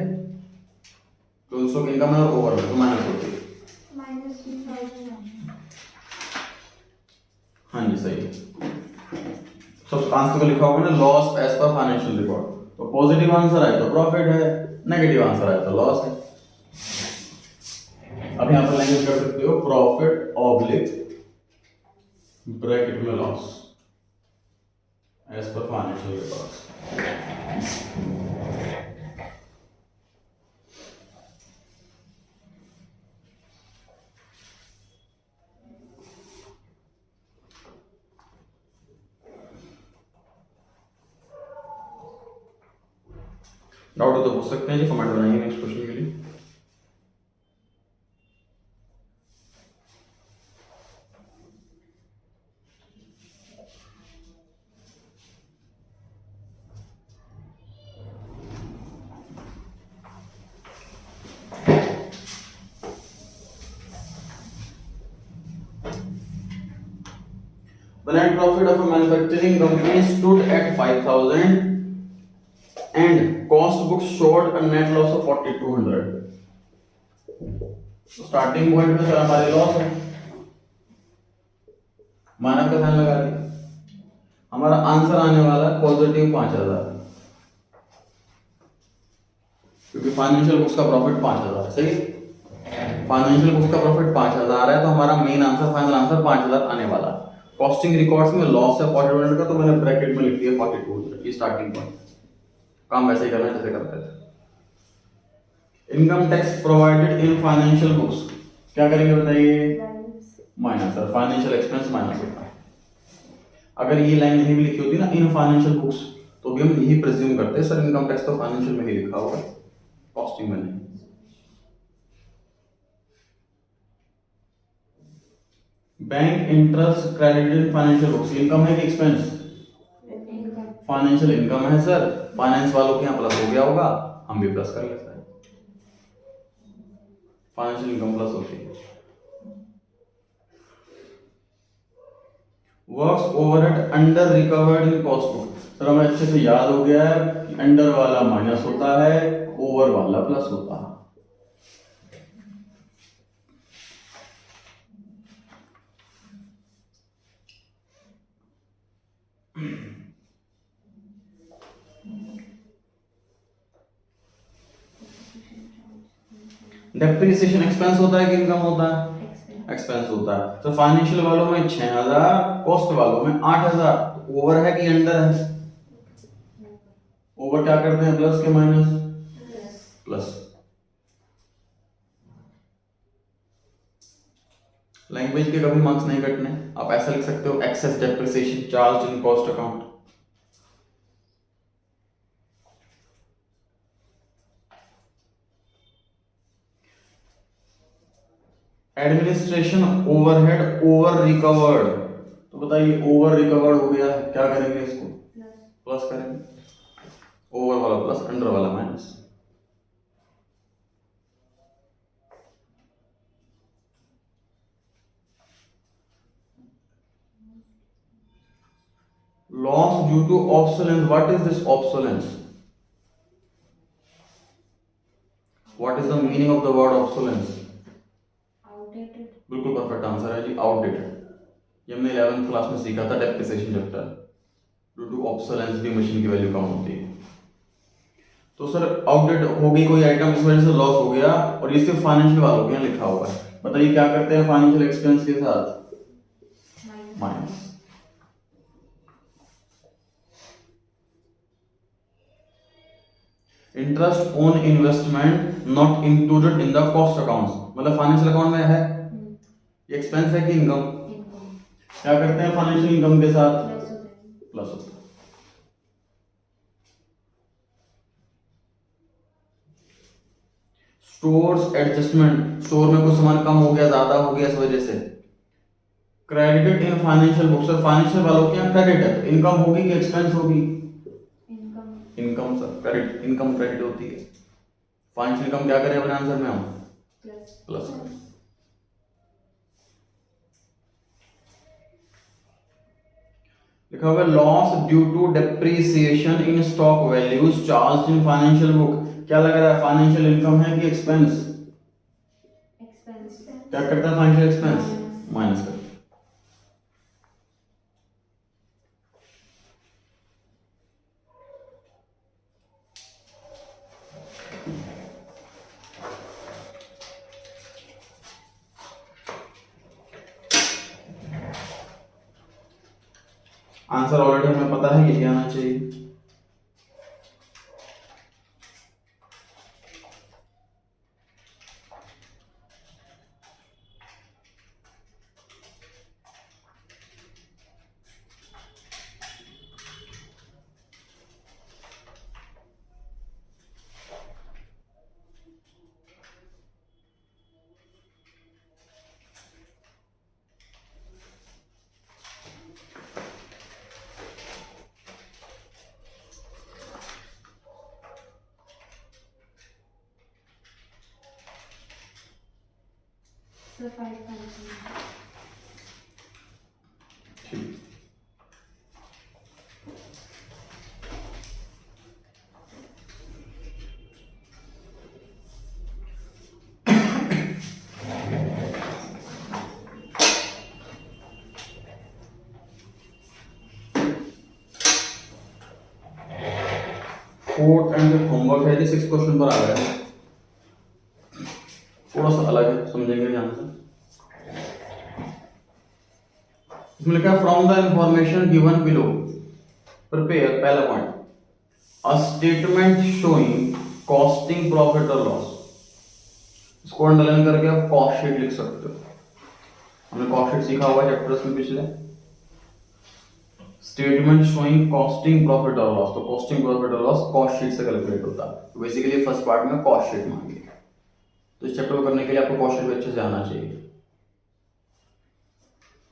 Speaker 1: तो उसको इनकम है और ओवर में तो माइनस होती है। हाँ जी सही है। सब आंसर को लिखा होगा ना loss as per financial record, तो पॉजिटिव आंसर आए तो प्रॉफिट है, नेगेटिव आंसर आए तो लॉस है। अब यहाँ पर लैंग्वेज कर सकते हो प्रॉफिट ऑब्लिक ब्रैकेट में loss as per financial record. Doubt हो तो पूछ सकते हैं जी, कमेंट बनाइए नेक्स्ट क्वेश्चन के लिए। The net profit of a manufacturing company stood at 5,000 and cost books showed a net loss of 4,200. तो स्टार्टिंग पॉइंट पे सर हमारे लॉस है, मानक का साइन लगा दिया, हमारा आंसर आने वाला है पॉजिटिव 5,000, क्योंकि फाइनेंशियल बुक्स का प्रॉफिट 5,000 है। सही, फाइनेंशियल बुक्स का प्रॉफिट 5,000 है तो हमारा मेन आंसर फाइनल आंसर 5,000 आने वाला है। कॉस्टिंग रिकॉर्ड्स में लॉस है 4,200 का, तो मैंने ब्रैकेट में लिख दिया 4,200, ये स्टार्टिंग पॉइंट। काम वैसे ही करना है जैसे करते थे। Income tax provided in financial books क्या करेंगे बताइए, minus. Sir financial expense minus होता है। अगर ये लाइन नहीं भी लिखी होती ना इन फाइनेंशियल बुक्स तो भी हम यही प्रिज्यूम करते सर इनकम टैक्स तो फाइनेंशियल में ही लिखा होगा, कॉस्टिंग में नहीं। Bank interest credited financial books income है कि एक्सपेंस, फाइनेंशियल इनकम है सर, फाइनेंस वालों के यहाँ प्लस हो गया होगा, हम भी प्लस कर लेते हैं, फाइनेंशियल इनकम प्लस होती है। Works overhead under recovered in cost book, sir हमें अच्छे से याद हो गया है कि अंडर वाला माइनस होता है, ओवर वाला प्लस होता है। डेप्रिसिएशन एक्सपेंस होता है कि इनकम होता है, एक्सपेंस होता है। तो फाइनेंशियल वालों में 6,000, कॉस्ट वालों में 8,000, तो ओवर है कि अंडर है, ओवर क्या करते हैं प्लस के माइनस प्लस। लैंग्वेज के कभी मार्क्स नहीं कटने, आप ऐसा लिख सकते हो excess depreciation charge in cost account. Administration overhead over recovered, तो बताइए ओवर रिकवर्ड हो गया, क्या करेंगे इसको प्लस करेंगे, ओवर वाला प्लस अंडर वाला minus. Loss due to obsolescence, what is this obsolescence, what is the meaning of the word obsolescence, बिल्कुल परफेक्ट आंसर है जी, आउटडेटेड। ये हमने 11th क्लास में सीखा था depreciation chapter. Due to obsolescence भी मशीन की वैल्यू कम होती है। तो सर आउटडेट हो गई कोई आइटम, इस वजह से लॉस हो गया, और ये सिर्फ फाइनेंशियल वालों के यहाँ लिखा हुआ है। बताइए क्या करते हैं फाइनेंशियल एक्सपेंस के साथ, minus. Interest on investment not included in the cost accounts, मतलब फाइनेंशियल अकाउंट में है, ये एक्सपेंस है कि इनकम, क्या करते हैं फाइनेंशियल इनकम के साथ प्लस होता है। स्टोर्स एडजस्टमेंट, स्टोर में कुछ सामान कम हो गया, ज्यादा हो गया, इस वजह से credited in financial books, financial वालों के यहाँ क्रेडिट है, तो इनकम होगी कि एक्सपेंस होगी, income sir, credit income credit होती है। फाइनेंशियल इनकम क्या करें अपने आंसर में हम
Speaker 2: प्लस
Speaker 1: प्लस करें। लिखा हुआ loss due to depreciation in stock values charge in financial book. क्या लग रहा है, फाइनेंशियल इनकम है कि एक्सपेंस?
Speaker 2: एक्सपेंस
Speaker 1: क्या करता है फाइनेंशियल एक्सपेंस? माइनस करता है। आंसर ऑलरेडी हमें पता है, यही आना चाहिए।
Speaker 2: सर 5,000
Speaker 1: ठीक। फोर्थ एंड फिफ्थ होमवर्क है जी, 6 क्वेश्चन पर आ गया है, थोड़ा सा अलग है, समझेंगे ध्यान से। इसमें लिखा है from the information given below prepare, पहला point, a statement showing costing profit और लॉस। इसको अंडरलाइन करके आप कॉस्ट शीट लिख सकते हो। हमने कॉस्ट शीट सीखा हुआ चैप्टर्स में पिछले। स्टेटमेंट शोइंग कॉस्टिंग प्रॉफिट और लॉस, तो कॉस्टिंग प्रॉफिट और लॉस कॉस्ट शीट से कैलकुलेट होता है। तो बेसिकली फर्स्ट पार्ट में कॉस्ट शीट मांगी है, तो इस चैप्टर को करने के लिए आपको कॉस्ट शीट भी अच्छे से आना चाहिए।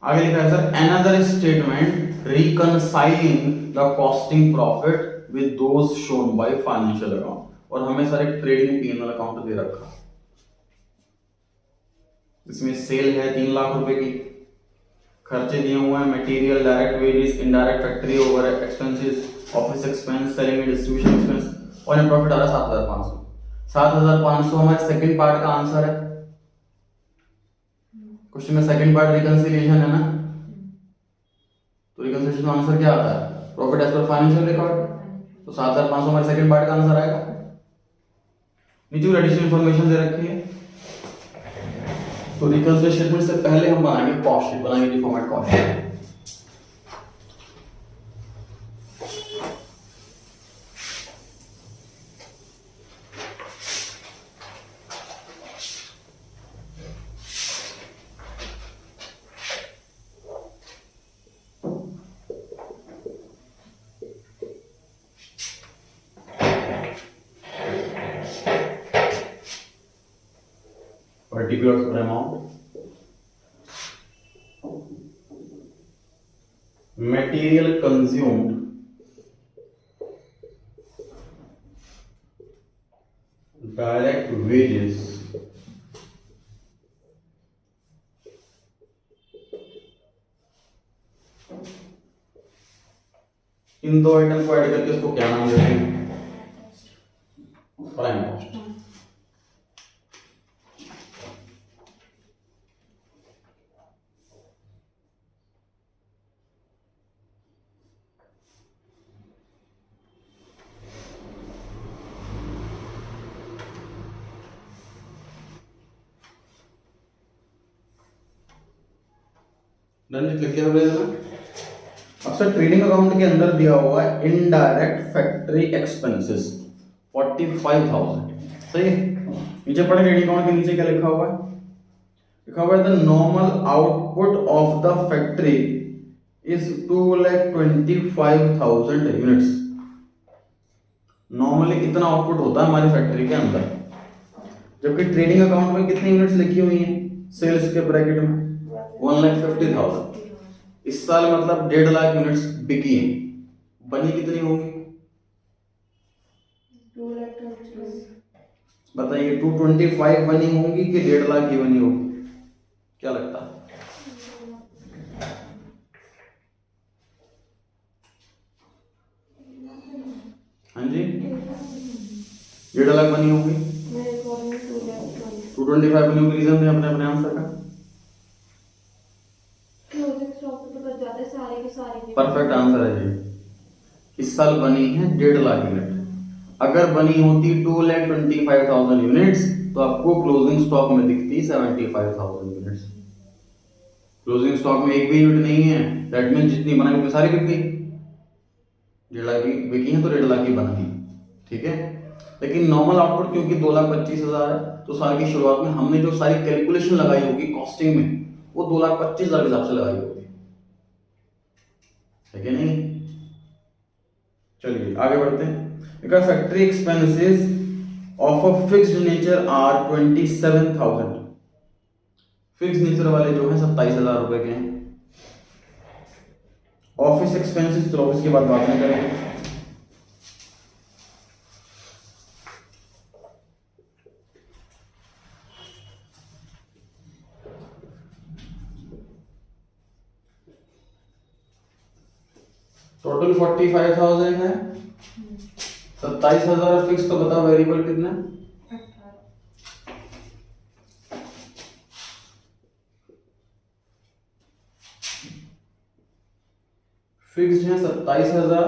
Speaker 1: आगे लिखा है sir, another statement reconciling the costing profit with those shown by financial account. और हमें सर एक ट्रेडिंग पी&एल अकाउंट दे रखा, इसमें सेल है 3 लाख रुपए की, खर्चे दिए हुए हैं material, direct wages, indirect factory overhead expenses, office expense, selling and distribution expense, और नेट प्रॉफिट आ रहा है 7,500। 7,500 हमारे सेकंड पार्ट का आंसर है। क्वेश्चन में सेकंड पार्ट रिकंसिलिएशन है ना, तो रिकंसिलिएशन में आंसर क्या आता है, profit as per financial record. तो 7,500 हमारे सेकंड पार्ट का आंसर आएगा। नीचे एडिशनल इंफॉर्मेशन दे रखी है, तो रिकंसिलिएशन स्टेटमेंट से पहले हम बनाएंगे कॉस्ट शीट, बनाएंगे जी format cost sheet. Particulars for amount, material consumed, direct wages, इन दो आइटम को ऐड करके इसको क्या नाम देते हैं, प्राइम कॉस्ट। रंजित लिख के भेजना। अब सर ट्रेडिंग अकाउंट के अंदर दिया हुआ है इनडायरेक्ट फैक्ट्री एक्सपेंसेस 45,000, सही है। नीचे पढ़े ट्रेडिंग अकाउंट के नीचे क्या लिखा हुआ है, लिखा हुआ है the normal output of the factory is 2,25,000 units. Normally कितना आउटपुट होता है हमारी फैक्ट्री के अंदर, जबकि ट्रेडिंग अकाउंट में कितनी यूनिट्स लिखी हुई हैं सेल्स के ब्रैकेट में, 1,50,000। इस साल मतलब 1.5 लाख यूनिट्स बिकी हैं, बनी कितनी होंगी, बताइए 225 बनी होंगी कि 1.5 लाख की बनी होगी, क्या लगता है? हाँ जी 1.5 लाख बनी होगी, 225 बनी होगी। रीजन दें अपने अपने आंसर का। परफेक्ट आंसर है जी, इस साल बनी है 1.5 लाख यूनिट। अगर बनी होती 2,25,000 यूनिट्स तो आपको क्लोजिंग स्टॉक में दिखती 75,000 यूनिट्स। क्लोजिंग स्टॉक में एक भी यूनिट नहीं है, दैट मीन जितनी बनाई उतनी सारी बिक गई। 1.5 लाख की बिकी है तो 1.5 लाख की बन गई, ठीक है। लेकिन नॉर्मल आउटपुट क्योंकि 2,25,000 है तो साल की शुरुआत में हमने जो सारी कैलकुलेशन लगाई होगी कॉस्टिंग में वो 2,25,000 के हिसाब से लगाई होगी, है कि नहीं। चलिए आगे बढ़ते हैं। because factory expenses of a fixed nature are 27,000। Fix nature वाले जो हैं 27,000 रुपए के हैं। ऑफिस एक्सपेंसेस तो ऑफिस के बाद में करेंगे। टोटल 45,000 है, 27,000 फिक्स, तो बताओ वेरिएबल कितना? फिक्स है 27,000,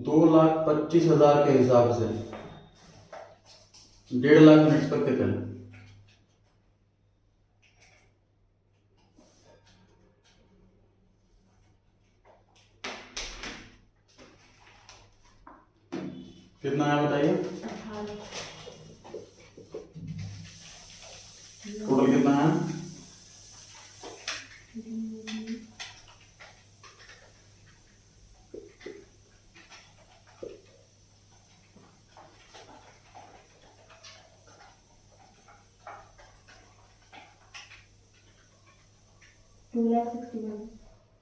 Speaker 1: $2,25,000 के हिसाब से 1.5 लाख यूनिट्स पर कितने? कितना है बताइए? टोटल कितना है?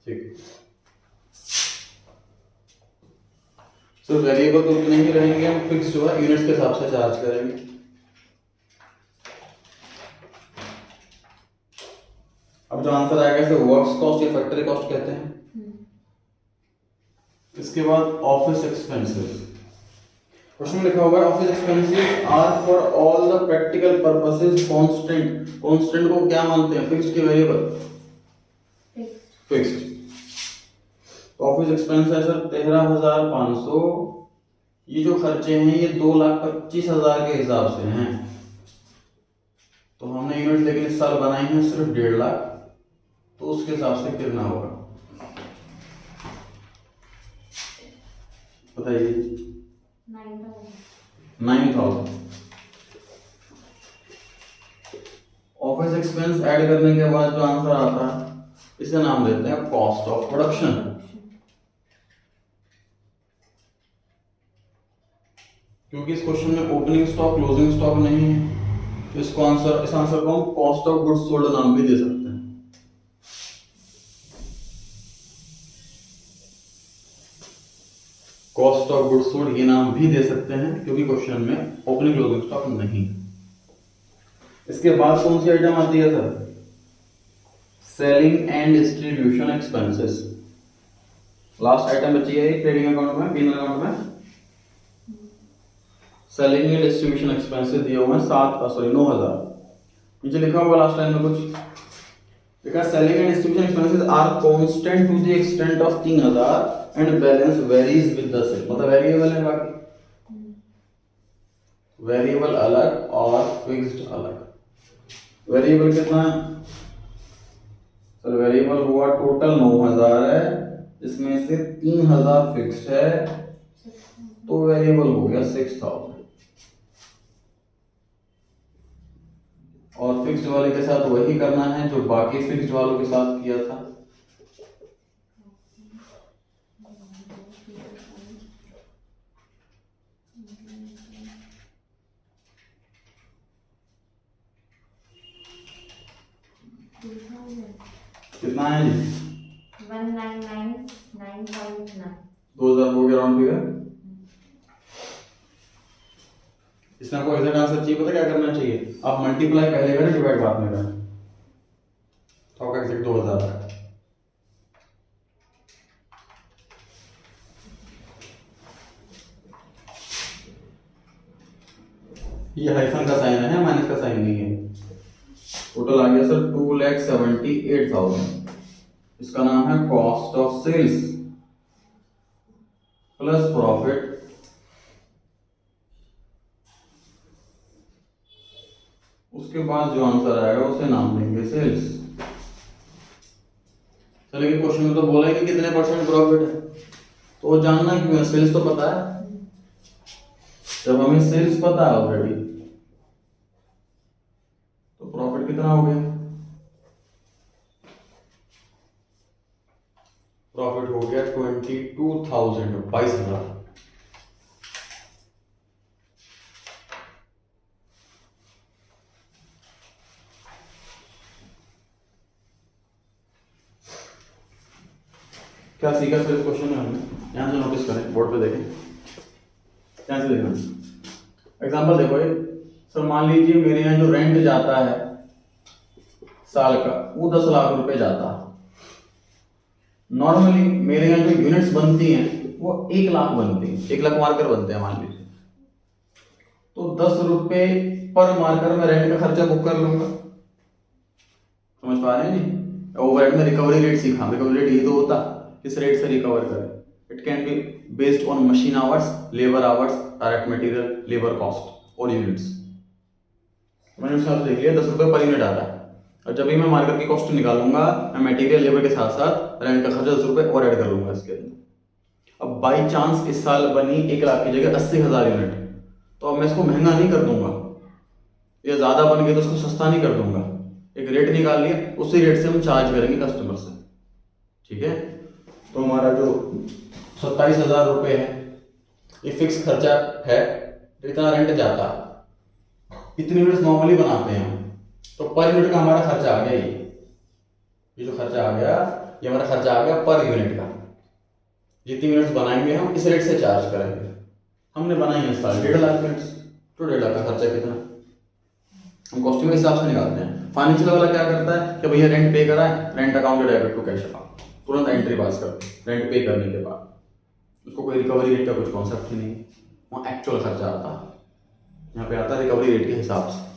Speaker 1: ठीक, तो वेरिएबल तो उतने ही रहेंगे, हम फिक्स जो है यूनिट्स के हिसाब से चार्ज करेंगे। अब जो आंसर आएगा इसे वर्क्स कॉस्ट या फैक्ट्री कॉस्ट कहते हैं। इसके बाद ऑफिस एक्सपेंसेस, क्वेश्चन में लिखा हुआ है office expenses are for all the practical purposes constant. Constant को क्या मानते हैं, फिक्स्ड की वेरिएबल? फिक्स्ड। ऑफिस एक्सपेंस है सर 13,500। ये जो खर्चे हैं ये 2,25,000 के हिसाब से हैं, तो हमने यूनिट लेकिन इस साल बनाई है सिर्फ 1.5 लाख, तो उसके हिसाब से कितना होगा बताइए? 9,000। ऑफिस एक्सपेंस ऐड करने के बाद जो आंसर आता है इसे नाम देते हैं कॉस्ट ऑफ प्रोडक्शन। क्योंकि इस क्वेश्चन में ओपनिंग स्टॉक क्लोजिंग स्टॉक नहीं है तो इस आंसर को हम कॉस्ट ऑफ गुड्स सोल्ड नाम भी दे सकते हैं। कॉस्ट ऑफ गुड्स सोल्ड ये नाम भी दे सकते हैं क्योंकि क्वेश्चन में ओपनिंग क्लोजिंग स्टॉक नहीं। इसके बाद कौन सी आइटम आती है sir? Selling and distribution expenses. Last item बची है ट्रेडिंग अकाउंट में, पी&एल अकाउंट में। सेलिंग एंड डिस्ट्रीब्यूशन एक्सपेंसेस दिए हुए हैं 9,000। नीचे लिखा हुआ लास्ट लाइन में कुछ, because selling and distribution expenses are constant to the extent of 3,000 and balance varies with the sale। मतलब वेरिएबल है, बाकी वेरिएबल अलग और फिक्स्ड अलग। वेरिएबल कितना है सर? वेरिएबल हुआ टोटल 9,000 है, जिसमें से 3,000 फिक्स्ड है, तो वेरिएबल हो गया 6,000। और फिक्स्ड वाले के साथ वही करना है जो बाकी फिक्स्ड वालों के साथ किया था। कितना है जी? इसमें आपको एग्जैक्ट आंसर चाहिए, पता क्या करना चाहिए, आप मल्टीप्लाई पहले करें, डिवाइड बाद में करें, तो आपका एग्जैक्ट 2000 है। ये हाइफन का साइन है, माइनस का साइन नहीं है। टोटल आ गया सर 2,78,000। इसका नाम है cost of sales plus profit उसके बाद जो आंसर आएगा उसे नाम देंगे सेल्स। चलिए क्वेश्चन में तो बोला ही कि कितने परसेंट प्रॉफिट है, तो जानना क्यों है, सेल्स तो पता है। जब हमें सेल्स पता है ऑलरेडी तो प्रॉफिट कितना हो गया, प्रॉफिट हो गया 22,000, 22,000। क्या सीखा सर इस क्वेश्चन में हमने, यहां से नोटिस करें, बोर्ड पे देखें, यहां से देखना। एग्जांपल देखो ये सर, मान लीजिए मेरे यहाँ जो रेंट जाता है साल का वो 10 लाख रुपए जाता है। नॉर्मली मेरे यहाँ जो यूनिट्स बनती हैं वो 1 लाख बनती हैं, 1 लाख मार्कर बनते हैं मान लीजिए, तो 10 रुपए पर मार्कर में रेंट का खर्चा बुक कर लूंगा। समझ पा रहे हैं जी। ओवरहेड में रिकवरी रेट सीखा, रिकवरी रेट ये तो होता किस रेट से रिकवर करें, it can be based on machine hours, labour hours, direct material, labour cost और यूनिट्स। मैंने उसका देख लिया 10 रुपए पर यूनिट आता है, और जब भी मैं मार्केट की कॉस्ट निकालूंगा मैं मटेरियल लेबर के साथ साथ रेंट का खर्चा 10 रुपए और ऐड कर लूंगा इसके अंदर। अब बाई चांस इस साल बनी 1 लाख की जगह 80,000 यूनिट, तो अब मैं इसको महंगा नहीं कर दूंगा, या ज्यादा बन गई तो उसको सस्ता नहीं कर दूंगा। एक रेट निकाल लिया, उसी रेट से हम चार्ज करेंगे कस्टमर से, ठीक है। तो हमारा जो 27,000 रुपए है ये फिक्स खर्चा है, इतना रेंट जाता है, इतनी यूनिट्स नॉर्मली बनाते हैं, तो पर यूनिट का हमारा खर्चा आ गया, ये जो खर्चा आ गया ये हमारा खर्चा आ गया पर यूनिट का। जितनी यूनिट्स बनाएंगे हम इस रेट से चार्ज करेंगे। हमने बनाई है इस साल 1.5 लाख यूनिट्स, तो 1.5 लाख का खर्चा कितना, हम कॉस्टिंग के हिसाब से निकालते हैं। फाइनेंशियल वाला क्या करता है कि भैया रेंट पे करा है, rent account debit to cash account, तुरंत एंट्री पास करते हैं रेंट पे करने के बाद, उसको कोई रिकवरी रेट का कुछ कॉन्सेप्ट ही नहीं, वहाँ एक्चुअल खर्चा आता है, यहाँ पे आता है रिकवरी रेट के हिसाब से।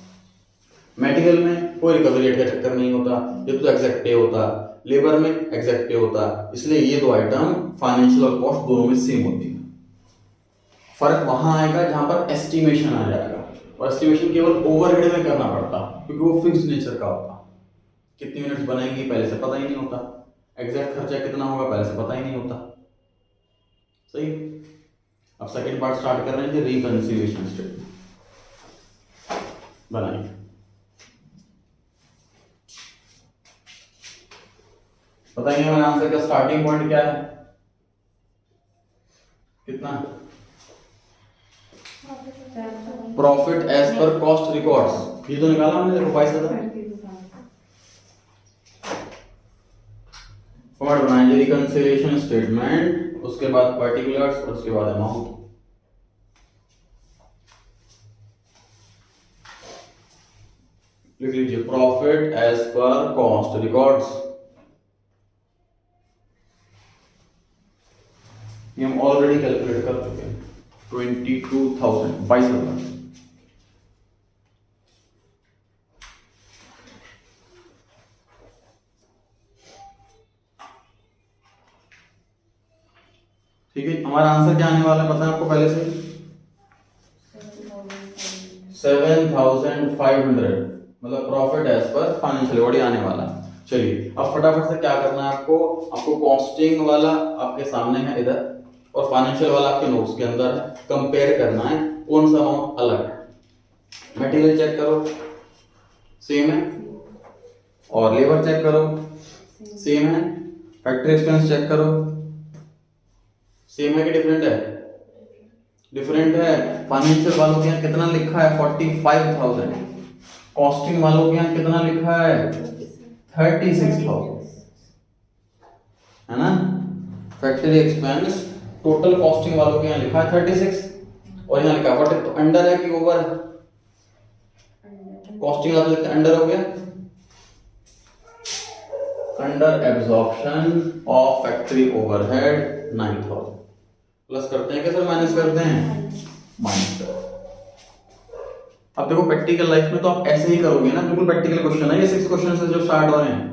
Speaker 1: मटेरियल में कोई रिकवरी रेट का चक्कर नहीं होता, ये तो एग्जैक्ट पे होता, लेबर में एग्जैक्ट पे होता, इसलिए ये दो आइटम फाइनेंशियल और कॉस्ट दोनों में सेम होती है। फर्क वहां आएगा जहां पर एस्टिमेशन आ जाएगा, और एस्टिमेशन केवल ओवरहेड में करना पड़ता क्योंकि वो फिक्स्ड नेचर का होता, कितनी यूनिट्स बनेंगी पहले से पता ही नहीं होता, एग्जैक्ट खर्चा कितना होगा पहले से पता ही नहीं होता, सही। अब सेकंड पार्ट स्टार्ट कर रहे हैं, रिकंसिलिएशन स्टेटमेंट बनाइए। बताइए मेरे आंसर का स्टार्टिंग पॉइंट क्या है, कितना, profit as per cost records, ये तो निकाला हमने, देखो 22,000। फॉर्मेट बनाएंगे रिकंसिलिएशन स्टेटमेंट, उसके बाद पर्टिकुलर्स और उसके बाद अमाउंट। लिख लीजिए profit as per cost records, ये हम ऑलरेडी कैलकुलेट कर चुके हैं, 22,000, 22,000। ठीक है, हमारा आंसर क्या आने वाला है पता है आपको पहले से, 7,500, मतलब profit as per financial body आने वाला। चलिए अब फटाफट से क्या करना है आपको, आपको कॉस्टिंग वाला आपके सामने है इधर, और फाइनेंशियल वाला आपके नोट्स के अंदर है, कंपेयर करना है कौन सा अमाउंट अलग है। मटेरियल चेक करो सेम है, और लेबर चेक करो सेम है, फैक्ट्री एक्सपेंस चेक करो सेम है कि डिफरेंट है, डिफरेंट है। फाइनेंशियल वालों के यहाँ कितना लिखा है 45,000, कॉस्टिंग वालों के यहाँ कितना लिखा है 36,000, है ना। फैक्ट्री एक्सपेंस टोटल कॉस्टिंग वालों के यहाँ लिखा है 36, और यहाँ लिखा व्हाट, तो अंडर है कि ओवर है? कॉस्टिंग आप लिखते हैं अंडर हो गया, under absorption of factory overhead 9000। Plus करते हैं क्या सर, माइनस करते हैं? माइनस कर। अब देखो प्रैक्टिकल लाइफ में तो आप ऐसे ही करोगे ना, बिल्कुल प्रैक्टिकल क्वेश्चन है ये, 6 क्वेश्चन से जो स्टार्ट हो रहे हैं।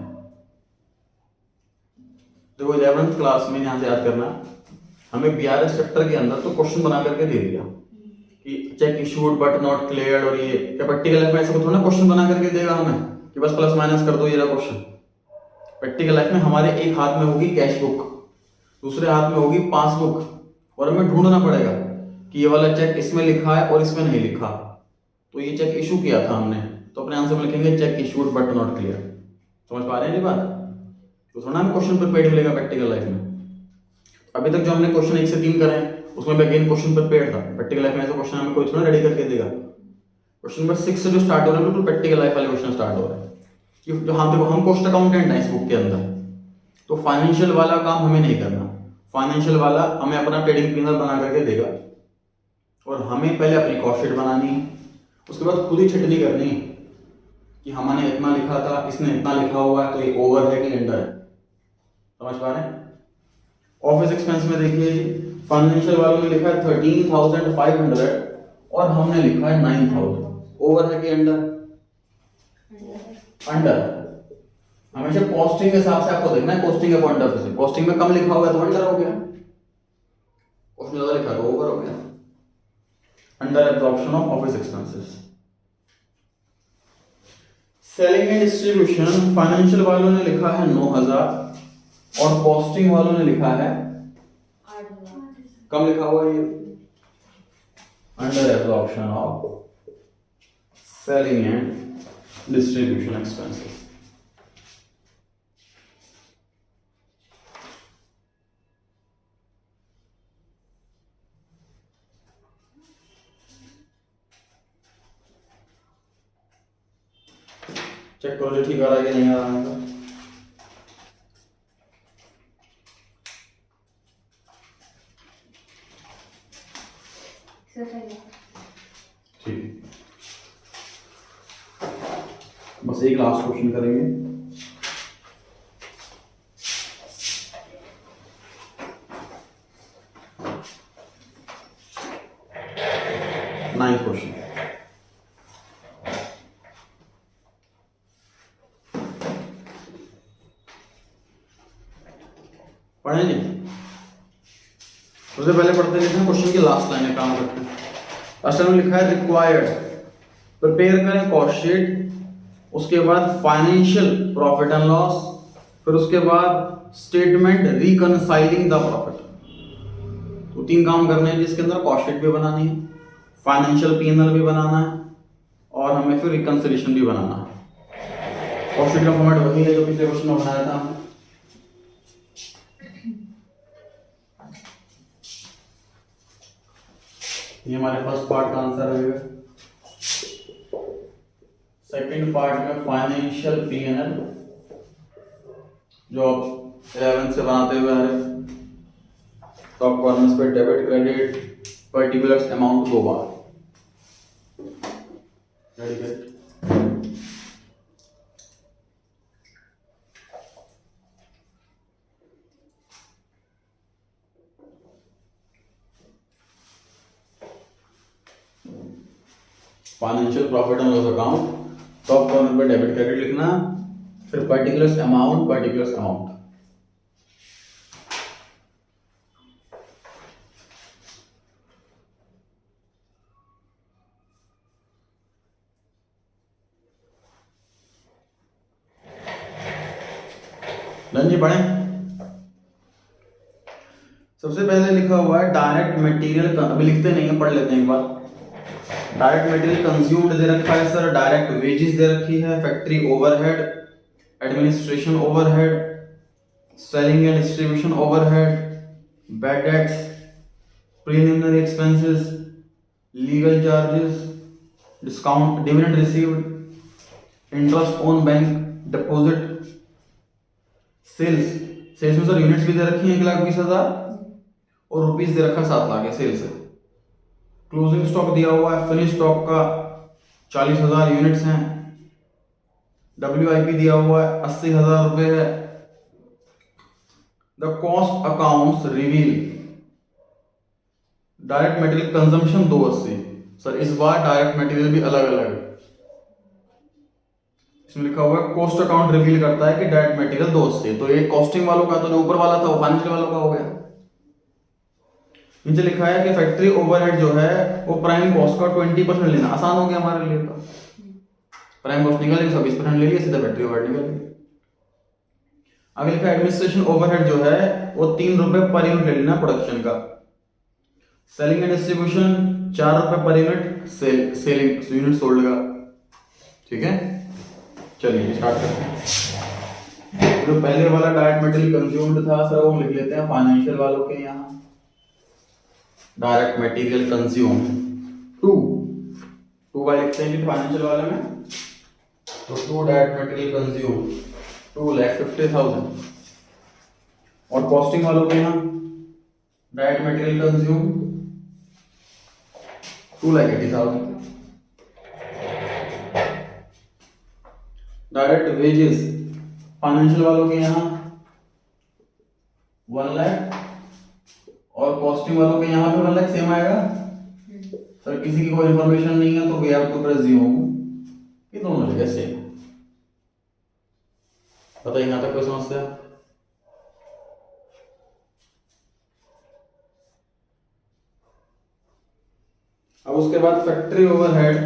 Speaker 1: देखो 11th क्लास में यहाँ से याद करना, हमें बीआरएस चैप्टर के अंदर तो क्वेश्चन बना करके दे दिया कि check issued but not cleared, और ये क्या प्रैक्टिकल लाइफ में ऐसा थोड़ा ना क्वेश्चन बना करके देगा हमें कि बस प्लस माइनस कर दो ये रहा क्वेश्चन। प्रैक्टिकल लाइफ में हमारे एक हाथ में होगी कैश बुक, दूसरे हाथ में होगी पासबुक, और हमें ढूंढना पड़ेगा कि ये वाला चेक इसमें लिखा है और इसमें नहीं लिखा, तो ये चेक इशू किया था हमने, तो अपने आंसर में लिखेंगे check issued but not clear. समझ पा रहे हैं ये बात? तो थोड़ा हमें क्वेश्चन प्रिपेयर्ड मिलेगा प्रैक्टिकल लाइफ में। अभी तक जो हमने क्वेश्चन 1 से 3 करे हैं उसमें भी अगेन क्वेश्चन प्रिपेयर्ड था। प्रैक्टिकल लाइफ में ऐसा क्वेश्चन हमें कोई थोड़ा रेडी करके देगा। क्वेश्चन नंबर 6 से जो स्टार्ट हो रहा है बिल्कुल प्रैक्टिकल लाइफ वाले क्वेश्चन स्टार्ट हो रहे हैं कि जो हम देखो हम कॉस्ट अकाउंटेंट हैं इस बुक के अंदर, तो फाइनेंशियल वाला काम हमें नहीं करना। फाइनेंशियल वाला हमें अपना ट्रेडिंग पी&एल बना करके देगा और हमें पहले अपनी कॉस्ट शीट बनानी है, उसके बाद खुद ही छटनी करनी है कि हमने इतना लिखा था, इसने इतना लिखा हुआ है, तो ये ओवर है कि अंडर है। समझ पा रहे हैं? ऑफिस एक्सपेंस में देखिए फाइनेंशियल वालों ने लिखा है 13,500 और हमने लिखा है 9,000, ओवर है कि अंडर? अंडर। हमेशा कॉस्टिंग के हिसाब से आपको देखना है, कॉस्टिंग के पॉइंट ऑफ व्यू से। कॉस्टिंग में कम लिखा हुआ है तो अंडर हो गया, उसमें ज्यादा लिखा है तो ओवर हो गया। Under absorption of office expenses. Selling and distribution financial वालों ने लिखा है 9,000 और कॉस्टिंग वालों ने लिखा है
Speaker 2: 8,000।
Speaker 1: कम लिखा हुआ है ये। Under absorption of selling and distribution expenses. Check करो जो ठीक आ रहा है कि नहीं आ रहा है। ठीक, बस एक लास्ट क्वेश्चन करेंगे। नाइन्थ क्वेश्चन, पढ़ेंगे? सबसे पहले पढ़ते हैं क्वेश्चन की लास्ट लाइन में काम करते हैं। लास्ट में लिखा है रिक्वायर्ड, प्रिपेयर करें कॉस्ट शीट, उसके बाद फाइनेंशियल प्रॉफिट एंड लॉस, फिर उसके बाद स्टेटमेंट रिकनसाइलिंग द प्रॉफिट। तो 3 काम करने हैं जिसके अंदर कॉस्ट शीट भी बनानी है, फाइनेंशियल पी&एल भी बनाना है और हमें फिर रिकंसिलिएशन भी बनाना है। कॉस्ट शीट का फॉर्मेट वही है जो पिछले क्वेश्चन में बनाया था हमने। ये हमारे फर्स्ट पार्ट का आंसर रहेगा। सेकंड पार्ट में फाइनेंशियल पी&एल जो आप 11th से बनाते हुए आ रहे हैं, तो आपको इस पे debit credit particular amount 2 bar. Financial profit and loss account, top corner पे डेबिट क्रेडिट लिखना, फिर पर्टिकुलर्स अमाउंट। डन जी, पढ़ें। सबसे पहले लिखा हुआ है डायरेक्ट मटेरियल, अभी लिखते नहीं है, पढ़ लेते हैं एक बार। डायरेक्ट मटेरियल कंज्यूम्ड दे रखा है सर, डायरेक्ट वेजेस दे रखी है, factory overhead, administration overhead, selling and distribution overhead, bad debts, preliminary expenses, legal charges, discount, dividend received, interest on bank deposit, sales में सर यूनिट्स भी दे रखी है 1,20,000 और रुपीस दे रखा 7 लाख है सेल्स है। क्लोजिंग स्टॉक दिया हुआ है फिनिश स्टॉक का 40,000 यूनिट्स हैं। WIP दिया हुआ है 80,000 रुपए है। The cost accounts reveal direct material consumption 280। Sir इस बार डायरेक्ट मटेरियल भी अलग अलग है। इसमें लिखा हुआ है कॉस्ट अकाउंट रिवील करता है कि डायरेक्ट मटेरियल 280, तो ये कॉस्टिंग वालों का, तो जो ऊपर वाला था वो फाइनेंशियल वालों का हो गया। नीचे लिखा है कि फैक्ट्री ओवरहेड जो है वो प्राइम कॉस्ट का 20% लेना। आसान हो गया हमारे लिए, तो प्राइम कॉस्ट निकल गई, 20% ले लिया, सीधा फैक्ट्री ओवरहेड निकल गई। आगे लिखा है एडमिनिस्ट्रेशन ओवरहेड जो है वो 3 रुपए पर यूनिट ले लेना प्रोडक्शन का। सेलिंग एंड डिस्ट्रीब्यूशन 4 रुपए per unit selling unit sold का। ठीक है, चलिए स्टार्ट करते हैं। जो पहले वाला डायरेक्ट मटेरियल कंज्यूम्ड था सर वो लिख लेते हैं फाइनेंशियल वालों के यहाँ। डायरेक्ट मटेरियल कंज्यूम 2 बाय लिखते हैं कि फाइनेंशियल वाले में, तो 2 डायरेक्ट मटेरियल कंज्यूम 2,50,000। और कॉस्टिंग वालों के यहाँ direct material consume 2,80,000। Direct wages financial वालों के यहाँ 1 लाख, और कॉस्टिंग वालों के यहाँ भी 1 लाख सेम आएगा। सर किसी की कोई इंफॉर्मेशन नहीं है तो वी हैव टू प्रेज्यूम कि दोनों जगह सेम। बताइए यहाँ तक कोई समस्या? अब उसके बाद फैक्ट्री ओवरहेड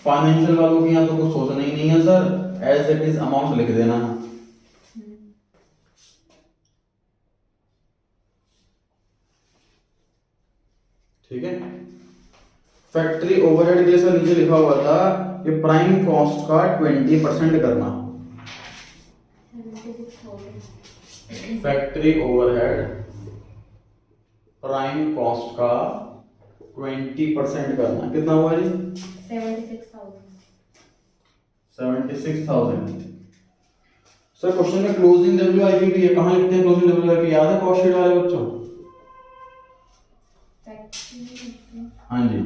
Speaker 1: फाइनेंशियल वालों के यहाँ तो कुछ सोचना ही नहीं है sir, as it is amount लिख देना है। ठीक है, फैक्ट्री ओवरहेड जैसा नीचे लिखा हुआ था कि प्राइम कॉस्ट का 20% करना। फैक्ट्री ओवरहेड प्राइम कॉस्ट का 20% करना। कितना हुआ जी? 76,000। सर क्वेश्चन में क्लोजिंग WIP भी है, कहाँ लिखते हैं क्लोजिंग WIP? याद है कॉस्ट शीट वाले बच्चों? हाँ जी,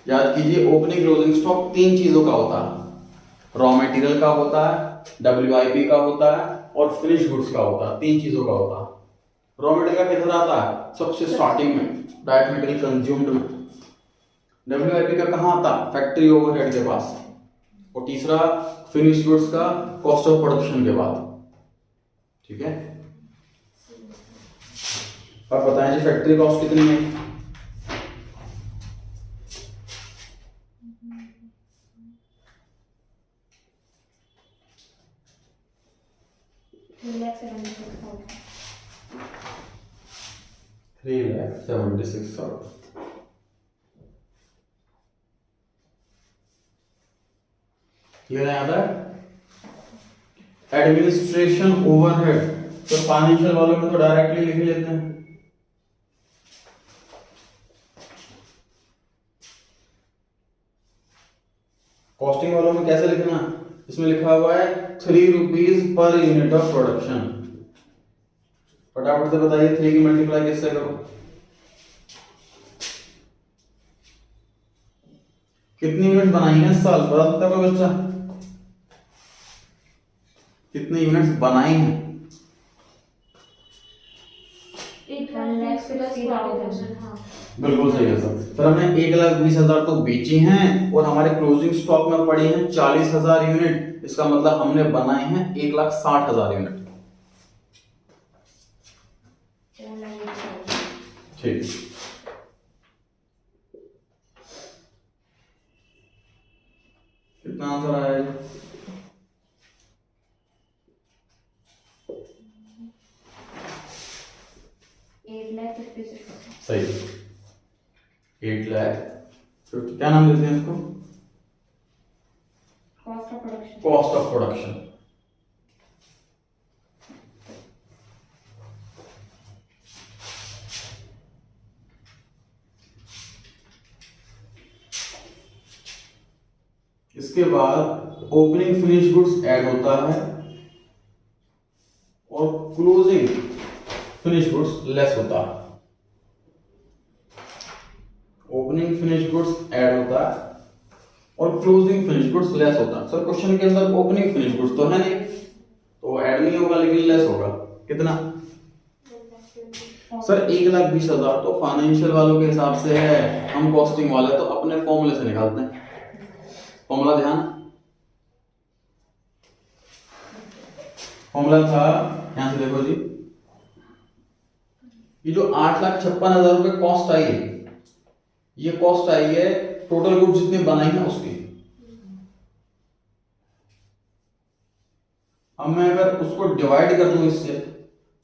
Speaker 1: याद कीजिए ओपनिंग क्लोजिंग स्टॉक 3 चीजों का होता है। रॉ मटेरियल का होता है, WIP का होता है और फिनिश गुड्स का होता है। 3 चीजों का होता है। रॉ मटेरियल का किधर आता है? सबसे स्टार्टिंग में, डायरेक्ट मटेरियल कंज्यूम्ड में। WIP का कहाँ आता है? फैक्ट्री ओवरहेड के पास। और तीसरा फिनिश गुड्स का कॉस्ट ऑफ प्रोडक्शन के बाद। ठीक है, अब बताएं जी फैक्ट्री कॉस्ट कितनी है? $3,76,000। क्लियर है? यहाँ तक एडमिनिस्ट्रेशन ओवरहेड तो फाइनेंशियल वालों में तो डायरेक्टली लिख लेते हैं। कॉस्टिंग वालों में कैसे लिखना? इसमें लिखा हुआ है 3 rupees per unit of production. फटाफट से बताइए 3 की मल्टीप्लाई किससे करो? कितनी यूनिट बनाई है इस साल? बता सकता कोई बच्चा? कितनी यूनिट्स बनाई हैं?
Speaker 2: 1,50,000। हाँ
Speaker 1: बिल्कुल सही है सर। फिर हमने 1,20,000 तो बेची हैं और हमारे क्लोजिंग स्टॉक में पड़ी हैं 40,000 यूनिट। इसका मतलब हमने बनाए हैं 1,60,000 यूनिट। ठीक, कितना आंसर आया है? सही, 8,50,000। क्या नाम देते हैं इसको? Cost of production. इसके बाद ओपनिंग फिनिश गुड्स ऐड होता है और क्लोजिंग फिनिश गुड्स लेस होता है। ओपनिंग फिनिश गुड्स ऐड होता है और क्लोजिंग फिनिश गुड्स लेस होता है। सर क्वेश्चन के अंदर ओपनिंग फिनिश गुड्स तो है नहीं, तो ऐड नहीं होगा लेकिन लेस होगा। कितना? सर 1,20,000 तो फाइनेंशियल वालों के हिसाब से है, हम कॉस्टिंग वाले तो अपने फॉर्मूले से निकालते हैं। फॉर्मूला ध्यान, फॉर्मूला था यहां से देखो जी, ये जो 8,56,000 रुपए कॉस्ट आई है, ये कॉस्ट आई है टोटल गुड्स जितनी बनाई है उसकी। अब मैं अगर उसको डिवाइड कर दूं इससे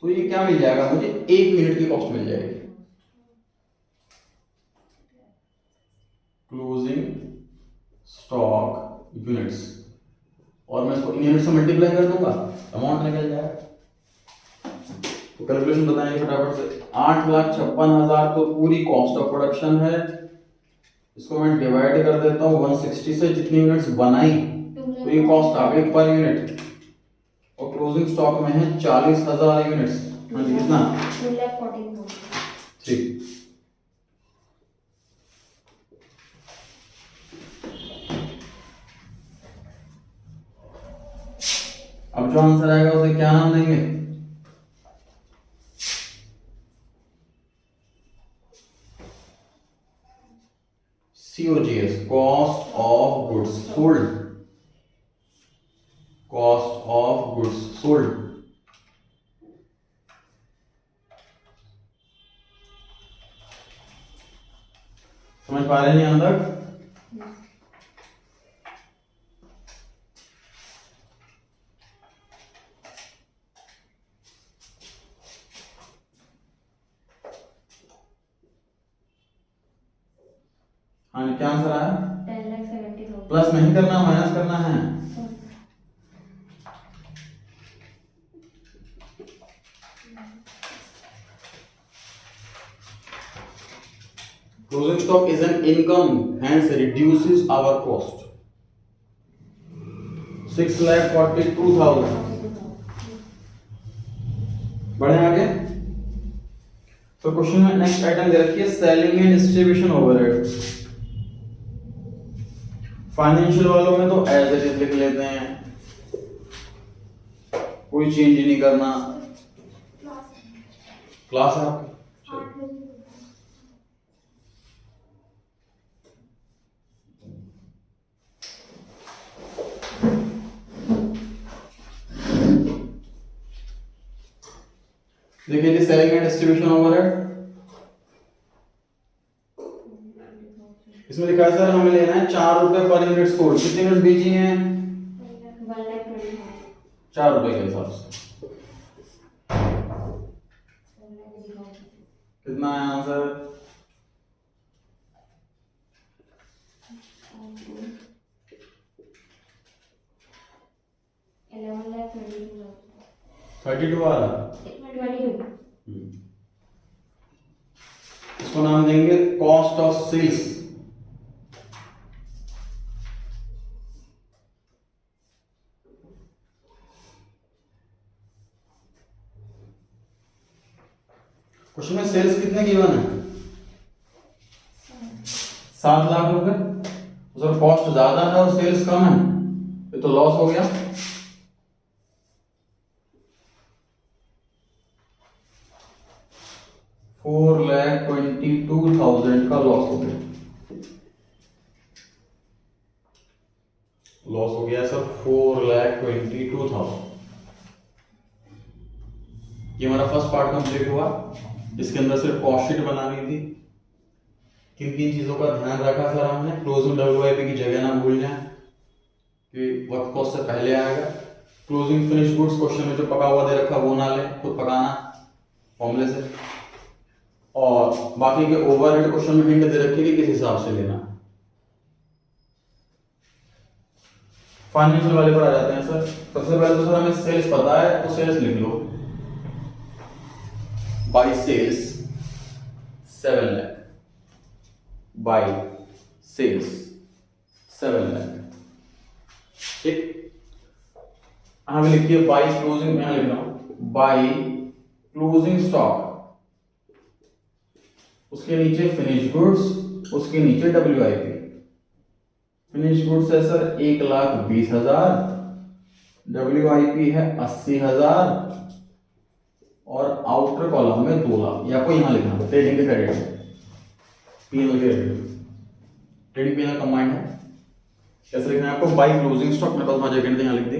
Speaker 1: तो ये क्या मिल जाएगा मुझे? 1 मिनट की कॉस्ट मिल जाएगी। क्लोजिंग स्टॉक यूनिट्स, और मैं इसको यूनिट से मल्टीप्लाई कर दूंगा, अमाउंट निकल जाएगा। तो कैलकुलेशन बताएंगे फटाफट से। 8,56,000 तो पूरी कॉस्ट ऑफ प्रोडक्शन है, इसको मैं डिवाइड कर देता हूँ 160 से, जितनी यूनिट्स बनाई तो ये कॉस्ट आ गई पर यूनिट, और क्लोजिंग स्टॉक में है 40,000 यूनिट्स। हाँ जी, कितना?
Speaker 2: 2,14,000।
Speaker 1: ठीक। अब जो आंसर आएगा उसे क्या नाम देंगे? COGS, cost of goods sold, cost of goods sold. समझ पा रहे हैं यहां तक? हाँ, क्या आंसर आया?
Speaker 2: 10,70,000।
Speaker 1: प्लस नहीं करना, माइनस करना है। Closing stock is an income, hence reduces our cost. 6,42,000। बढ़े आगे। तो क्वेश्चन में नेक्स्ट आइटम दे रखी है selling and distribution overhead. Financial वालों में तो एज इट इज लिख लेते हैं, कोई चेंज नहीं करना। क्लास है आपकी? देखिए जी, सेलिंग एंड डिस्ट्रीब्यूशन ओवरहेड, इसमें लिखा है सर हमें लेना है 4 रुपए पर यूनिट सोल्ड। कितनी यूनिट बेची हैं? 4 रुपए के हिसाब से। कितना है आंसर? $32 आ रहा। इसको नाम देंगे कॉस्ट ऑफ सेल्स। क्वेश्चन में सेल्स कितने गिवन है? 7 लाख रुपए। सर कॉस्ट ज्यादा है और सेल्स कम है, ये तो लॉस हो गया। $4,22,000 का लॉस हो गया। लॉस हो गया सर 4,22,000। ये हमारा फर्स्ट पार्ट कंप्लीट हुआ। इसके अंदर सिर्फ कॉस्ट शीट बनानी थी। किन किन चीजों का ध्यान रखा सर हमने? क्लोजिंग WIP की जगह ना भूल जाए कि वर्क कॉस्ट से पहले आएगा। क्लोजिंग फिनिश गुड्स क्वेश्चन में जो पका हुआ दे रखा वो ना ले, खुद पकाना फॉर्मूले से। और बाकी के ओवरहेड क्वेश्चन में हिंट दे रखी कि किस हिसाब से लेना। फाइनेंशियल वाले पर आ जाते हैं सर। सबसे पहले तो सर हमें सेल्स पता है, तो सेल्स लिख लो। By sales 7 lakh, by sales 7 lakh. ठीक, हमें लिखिए बाई क्लोजिंग, मैं लिख रहा हूं बाई क्लोजिंग स्टॉक, उसके नीचे फिनिश गुड्स उसके नीचे WIP। फिनिश गुड्स है सर 1,20,000, WIP है 80,000 और आउटर कॉलम में 2 लाख। ये आपको यहाँ लिखना है ट्रेडिंग के क्रेडिट में, P&L के ट्रेडिंग P&L कंबाइंड है। कैसे लिखना है आपको? बाई क्लोजिंग स्टॉक, मेरे पास वहां जगह यहाँ लिख दी,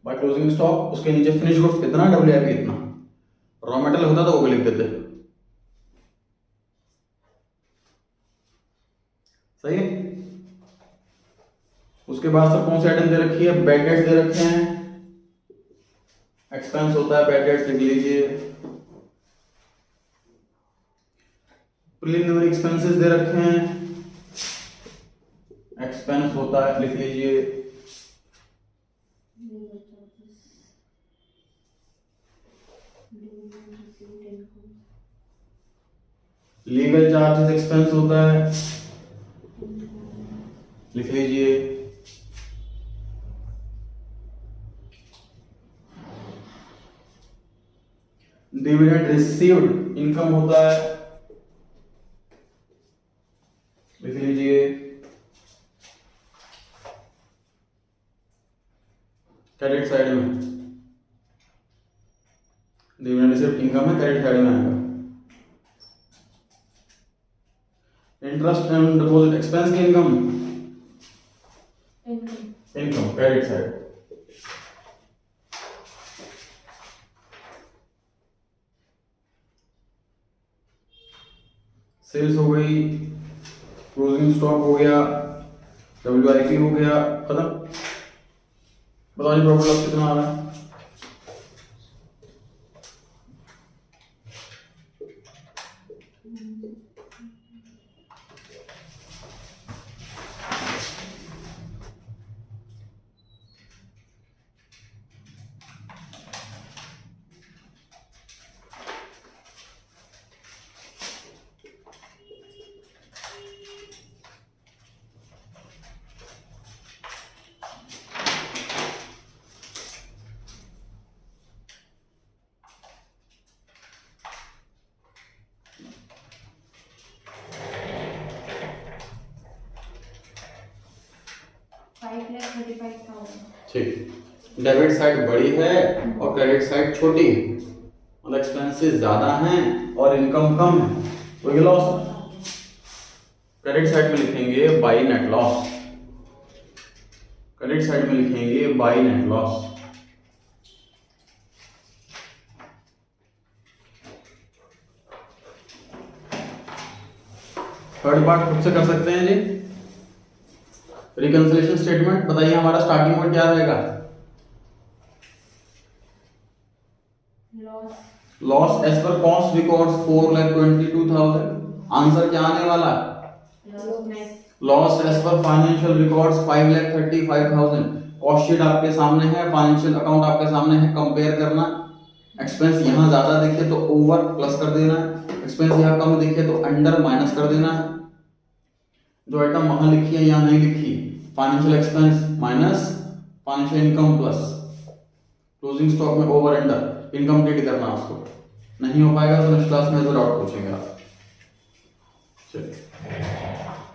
Speaker 1: बाई क्लोजिंग स्टॉक, उसके नीचे फिनिश गुड्स कितना, WIP इतना। रॉ मेटेरियल होता तो वो भी लिख देते। सही है। उसके बाद सर कौन सी आइटम दे रखी है? बैड डेट्स दे रखे हैं, एक्सपेंस होता है बैड डेट्स, लिख लीजिए। प्रीलिमिनरी एक्सपेंसेस दे रखे हैं, एक्सपेंस होता है, लिख लीजिए। लीगल चार्जेस एक्सपेंस होता है, लिख लीजिए। डिविडेंड रिसीव्ड इनकम होता है, लिख लीजिए। क्रेडिट साइड में डिविडेंड रिसीव्ड इनकम है, क्रेडिट साइड में आएगा। इंटरेस्ट एंड डिपॉजिट एक्सपेंस की income, income credit side. Sales हो गई, क्लोजिंग स्टॉक हो गया, WIP हो गया, खत्म। बताओ जी प्रॉफिट लॉस कितना आ रहा है? ठीक, डेबिट साइड बड़ी है और क्रेडिट साइड छोटी है, मतलब एक्सपेंसेस ज्यादा हैं और इनकम कम है, तो ये लॉस है। क्रेडिट साइड में लिखेंगे by net loss, credit side में लिखेंगे by net loss. Third part खुद से कर सकते हैं जी। रिकंसिलिएशन स्टेटमेंट बताइए, हमारा स्टार्टिंग पॉइंट क्या रहेगा? Loss as per cost records 4,22,000। Answer क्या आने वाला? Loss as per financial records 5,35,000। Cost sheet आपके सामने है, फाइनेंशियल अकाउंट आपके सामने है, कंपेयर करना। एक्सपेंस यहाँ ज्यादा दिखे तो ओवर प्लस कर देना है, एक्सपेंस यहाँ कम दिखे तो अंडर माइनस कर देना है। जो आइटम वहां लिखी है यहाँ नहीं लिखी, financial expense minus financial income plus closing stock में ओवर अंडर इनकम्प्लीट करना उसको। नहीं हो पाएगा तो नेक्स्ट क्लास में जो डाउट पूछेंगे आप। चलिए।